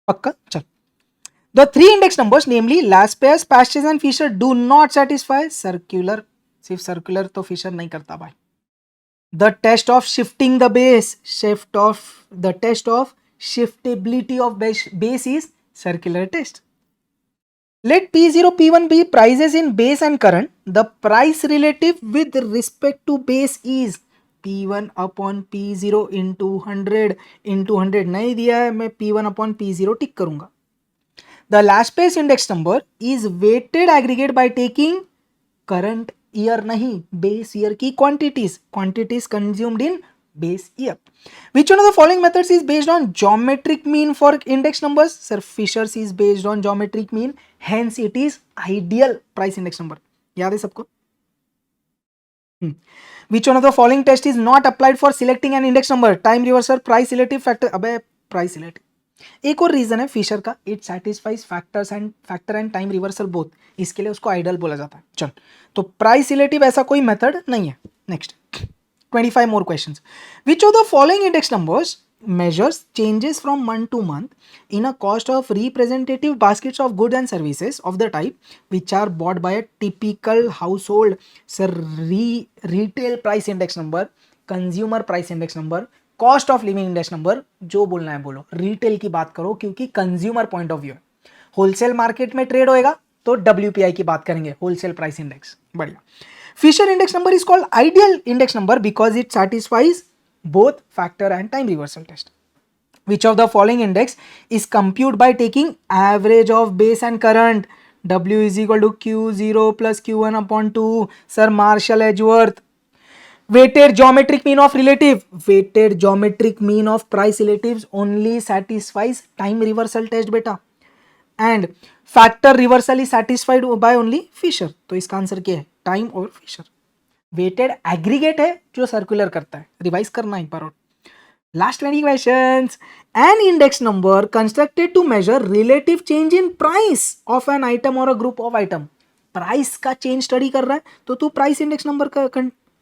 पक्का, चल। The three index numbers, namely last pairs, past chase and Fisher, do not satisfy circular. सिर्फ circular तो Fisher नहीं करता भाई. The test of shifting the base, the test of shiftability of base is circular test. Let P0, P1 be prices in base and current. The price relative with respect to base is P1 upon P0 into 100 नहीं दिया है, मैं P1 upon P0 टिक करूंगा. The last pace index number is weighted aggregate by taking current year नहीं, base year की quantities consumed in base year. Which one of the following methods is based on geometric mean for index numbers? Sir, Fisher's is based on geometric mean, hence it is ideal price index number. याद है सबको? Which one of the following test is not applied for selecting an index number? Time reversal, price relative, factor. अबे price relative. एक और reason है Fisher का, it satisfies factor and time reversal both, इसके लिए उसको आइडल बोला जाता है. चल, तो प्राइस रिलेटिव ऐसा कोई मेथड नहीं है. Next 25 more questions. Which of the following index numbers measures changes from month to month in a cost of representative baskets of goods and services of the type which are bought by a typical household? Sir, retail price index number, consumer price index number, cost of living index number, जो बोलना है बोलो. Retail की बात करो क्योंकि consumer point of view है. Wholesale market में ट्रेड होएगा तो WPI की बात करेंगे, होलसेल प्राइस इंडेक्स. बढ़िया. Fisher index number is called ideal index number because it satisfies both factor and time reversal test. Which of the following index is computed by taking average of base and current? W is equal to Q0 plus Q1 upon 2. Sir, Marshall Edgeworth. Weighted geometric mean of relative, weighted geometric mean of price relatives only satisfies time reversal test beta, and factor reversal is satisfied by only Fisher. तो इसका answer क्या है? Time और Fisher. Weighted aggregate है जो circular करता है. Revise करना एक बार और. Last 20 questions. An index number constructed to measure relative change in price of an item or a group of item. Price का चेंज स्टडी कर रहा है तो तू प्राइस इंडेक्स नंबर का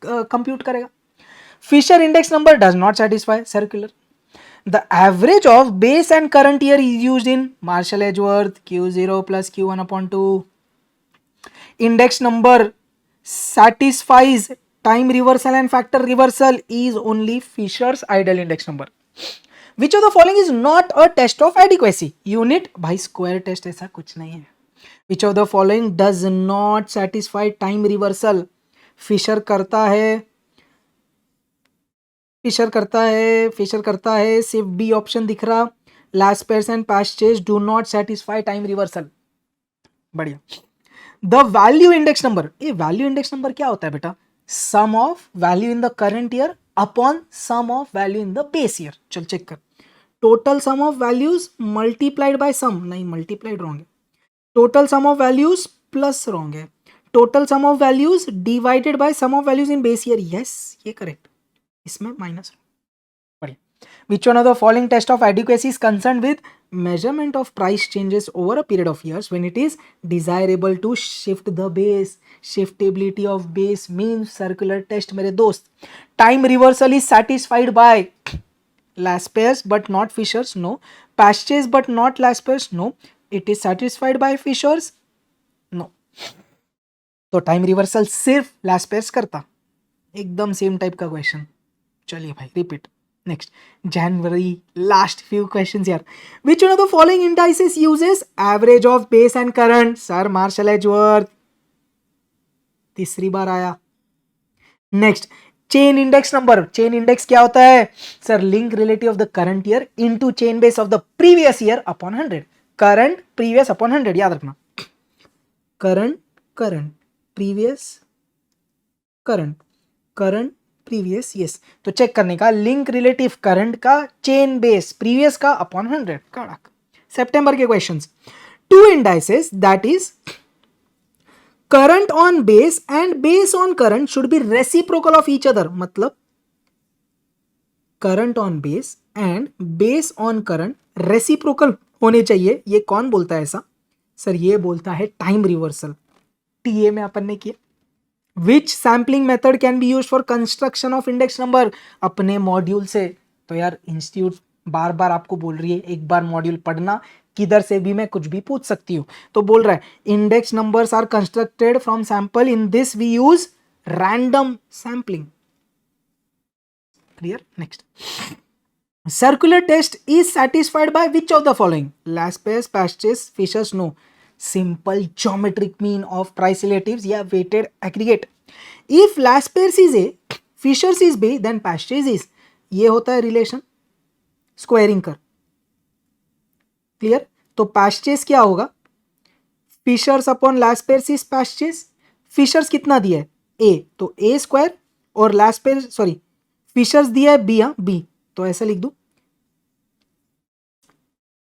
कंप्यूट करेगा. Fisher index number does not satisfy circular. The average of base and current year is used in Marshall Edgeworth, Q0 plus Q1 upon 2. Index number satisfies time reversal and factor reversal is only Fisher's ideal index number. Which of the following is not a test of adequacy? Unit भाई square test ऐसा कुछ नहीं है. Which of the following does not satisfy time reversal? Fisher करता है. सिर्फ B option दिख रहा. Laspeyres and Paasche's do not satisfy time reversal. बढ़िया. द वैल्यू इंडेक्स नंबर, ये वैल्यू इंडेक्स नंबर क्या होता है बेटा? Sum of value in the current year upon sum of value in the base year. चल check कर. Total sum of values multiplied by sum, नहीं multiplied wrong है. Total sum of values plus wrong है. Total sum of values divided by sum of values in base year, yes ये correct. इसमें minus. बढ़िया. Which one of the following test of adequacy is concerned with measurement of price changes over a period of years when it is desirable to shift the base? Shiftability of base means circular test मेरे दोस्त. Time reversal is satisfied by last pairs but not Fisher's, no. Past chase but not last pairs, no. It is satisfied by Fisher's, no. तो time reversal सिर्फ last pairs करता. एकदम same type का question. चलिए भाई repeat. Next जनवरी, last few questions यार. Which one of the following indices uses average of base and current? Sir Marshall Edgeworth. तीसरी बार आया. Next chain index number. Chain index क्या होता है? Sir link relative of the current year into chain base of the previous year upon 100. Current previous upon 100 याद रखना. Current previous, current previous, yes. तो check करने का लिंक रिलेटिव करंट का, chain base previous का अपॉन 100. कड़क. सितंबर के क्वेश्चंस. Two indices that is current on base and base on current should be reciprocal of each other. मतलब current on base and base on current reciprocal होने चाहिए. ये कौन बोलता है ऐसा? सर ये बोलता है टाइम रिवर्सल. टीए में अपन ने किया. Which sampling method can be used for construction of index number? अपने मॉड्यूल से. तो यार इंस्टीट्यूट बार बार आपको बोल रही है एक बार मॉड्यूल पढ़ना, किधर से भी मैं कुछ भी पूछ सकती हूँ. तो बोल रहा है index numbers are constructed from sample, in this we use random sampling. Clear. Next, circular test is satisfied by which of the following? Laspeyres, Pashches, Fishers. No. Simple geometric mean of price relatives या weighted aggregate. If Laspeyres is A, Fishers is B, then Pashches is. ये होता है relation, squaring कर. Clear. तो Pashches क्या होगा? Fishers upon Laspeyres is Pashches. Fishers कितना दिया है? A, तो A स्क्वायर और Laspeyres सॉरी Fishers दिया है B. B, तो ऐसा लिख दू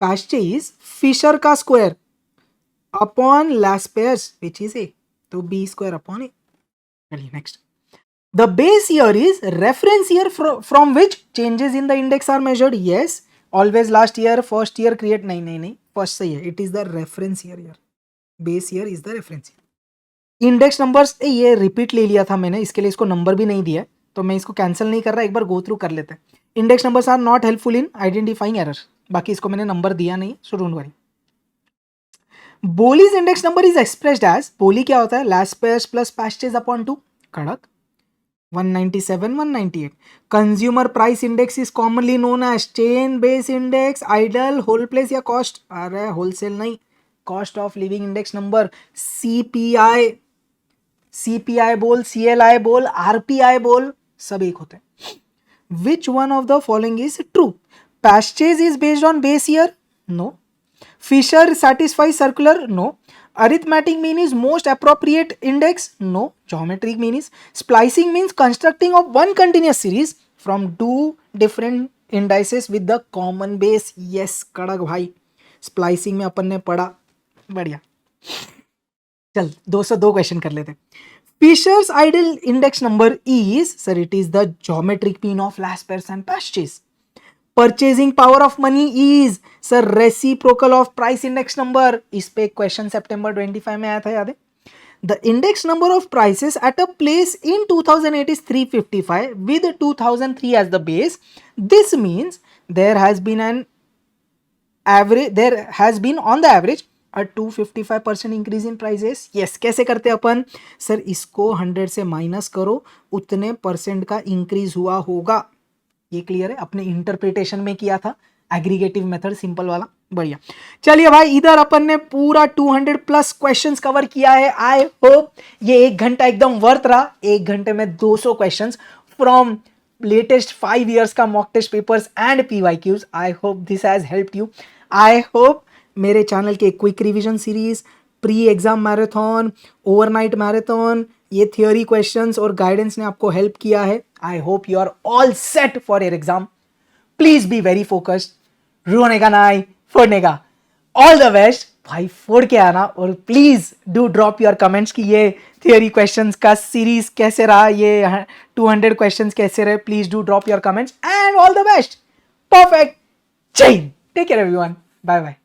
Pashches फिशर का square upon Laspeyres which is a, तो B स्क्वायर अपॉन ए. चलिए next. The base year is reference year from which changes in the index are measured. Yes, always last year first year create. नहीं, first सही है. It is the reference year. Base year is the reference year. Index numbers ये repeat ले लिया था मैंने, इसके लिए इसको नंबर भी नहीं दिया, तो मैं इसको कैंसिल नहीं कर रहा, एक बार गो थ्रू कर लेते हैं. Index numbers are not helpful in identifying error. बाकी इसको मैंने नंबर दिया नहीं, so don't worry. Bowley's index number is expressed as, Bowley क्या होता है? Laspeyres plus Pashches upon 2. कड़क. 197, 198. Consumer price index is commonly known as chain base index, ideal, whole place या कॉस्ट. अरे होलसेल नहीं, cost of living index number. CPI बोल, CLI बोल, RPI बोल, सब एक होते हैं. Which one of the following is true? Pashches is based on base year? No. Fisher satisfies circular? No. Arithmetic mean is most appropriate index? No. Geometric mean is splicing means constructing of one continuous series from two different indices with the common base. Yes, कड़क भाई. Splicing में अपन ने पढ़ा. बढ़िया. चल 202 question कर लेते. Fisher's ideal index number is, sir, it is the geometric mean of Laspeyres and Pashches. Purchasing power of money is, sir, reciprocal of price index number. इस पे क्वेश्चन सितंबर 25 में आया था, याद है? The index number of prices at a place in 2008 is 355 with 2003 as the base. This means there has been on the average a 255% increase in prices. Yes, कैसे करते हैं अपन? सर इसको 100 से माइनस करो, उतने परसेंट का इंक्रीज हुआ होगा. ये क्लियर है? अपने इंटरप्रिटेशन में किया था, एग्रीगेटिव मेथड सिंपल वाला. बढ़िया. चलिए भाई, इधर अपन ने पूरा 200 प्लस क्वेश्चंस कवर किया है. आई होप ये 1 घंटा एकदम वर्थ रहा. 1 घंटे में 200 क्वेश्चंस फ्रॉम लेटेस्ट 5 years का mock test papers and PYQs. I hope this has helped you. I hope मेरे चैनल के quick revision series, pre exam marathon, overnight marathon, ये थियोरी क्वेश्चंस और गाइडेंस ने आपको हेल्प किया है. I hope you are all set for your exam. Please be very focused. रोने का नहीं, फोड़ने का. ऑल द बेस्ट भाई. फोड़ के आना, और please do drop your comments कि ये थियोरी क्वेश्चंस का सीरीज कैसे रहा, ये 200 क्वेश्चंस कैसे रहे. Please do drop your comments and all the best. Perfect chain. Take care everyone. Bye bye.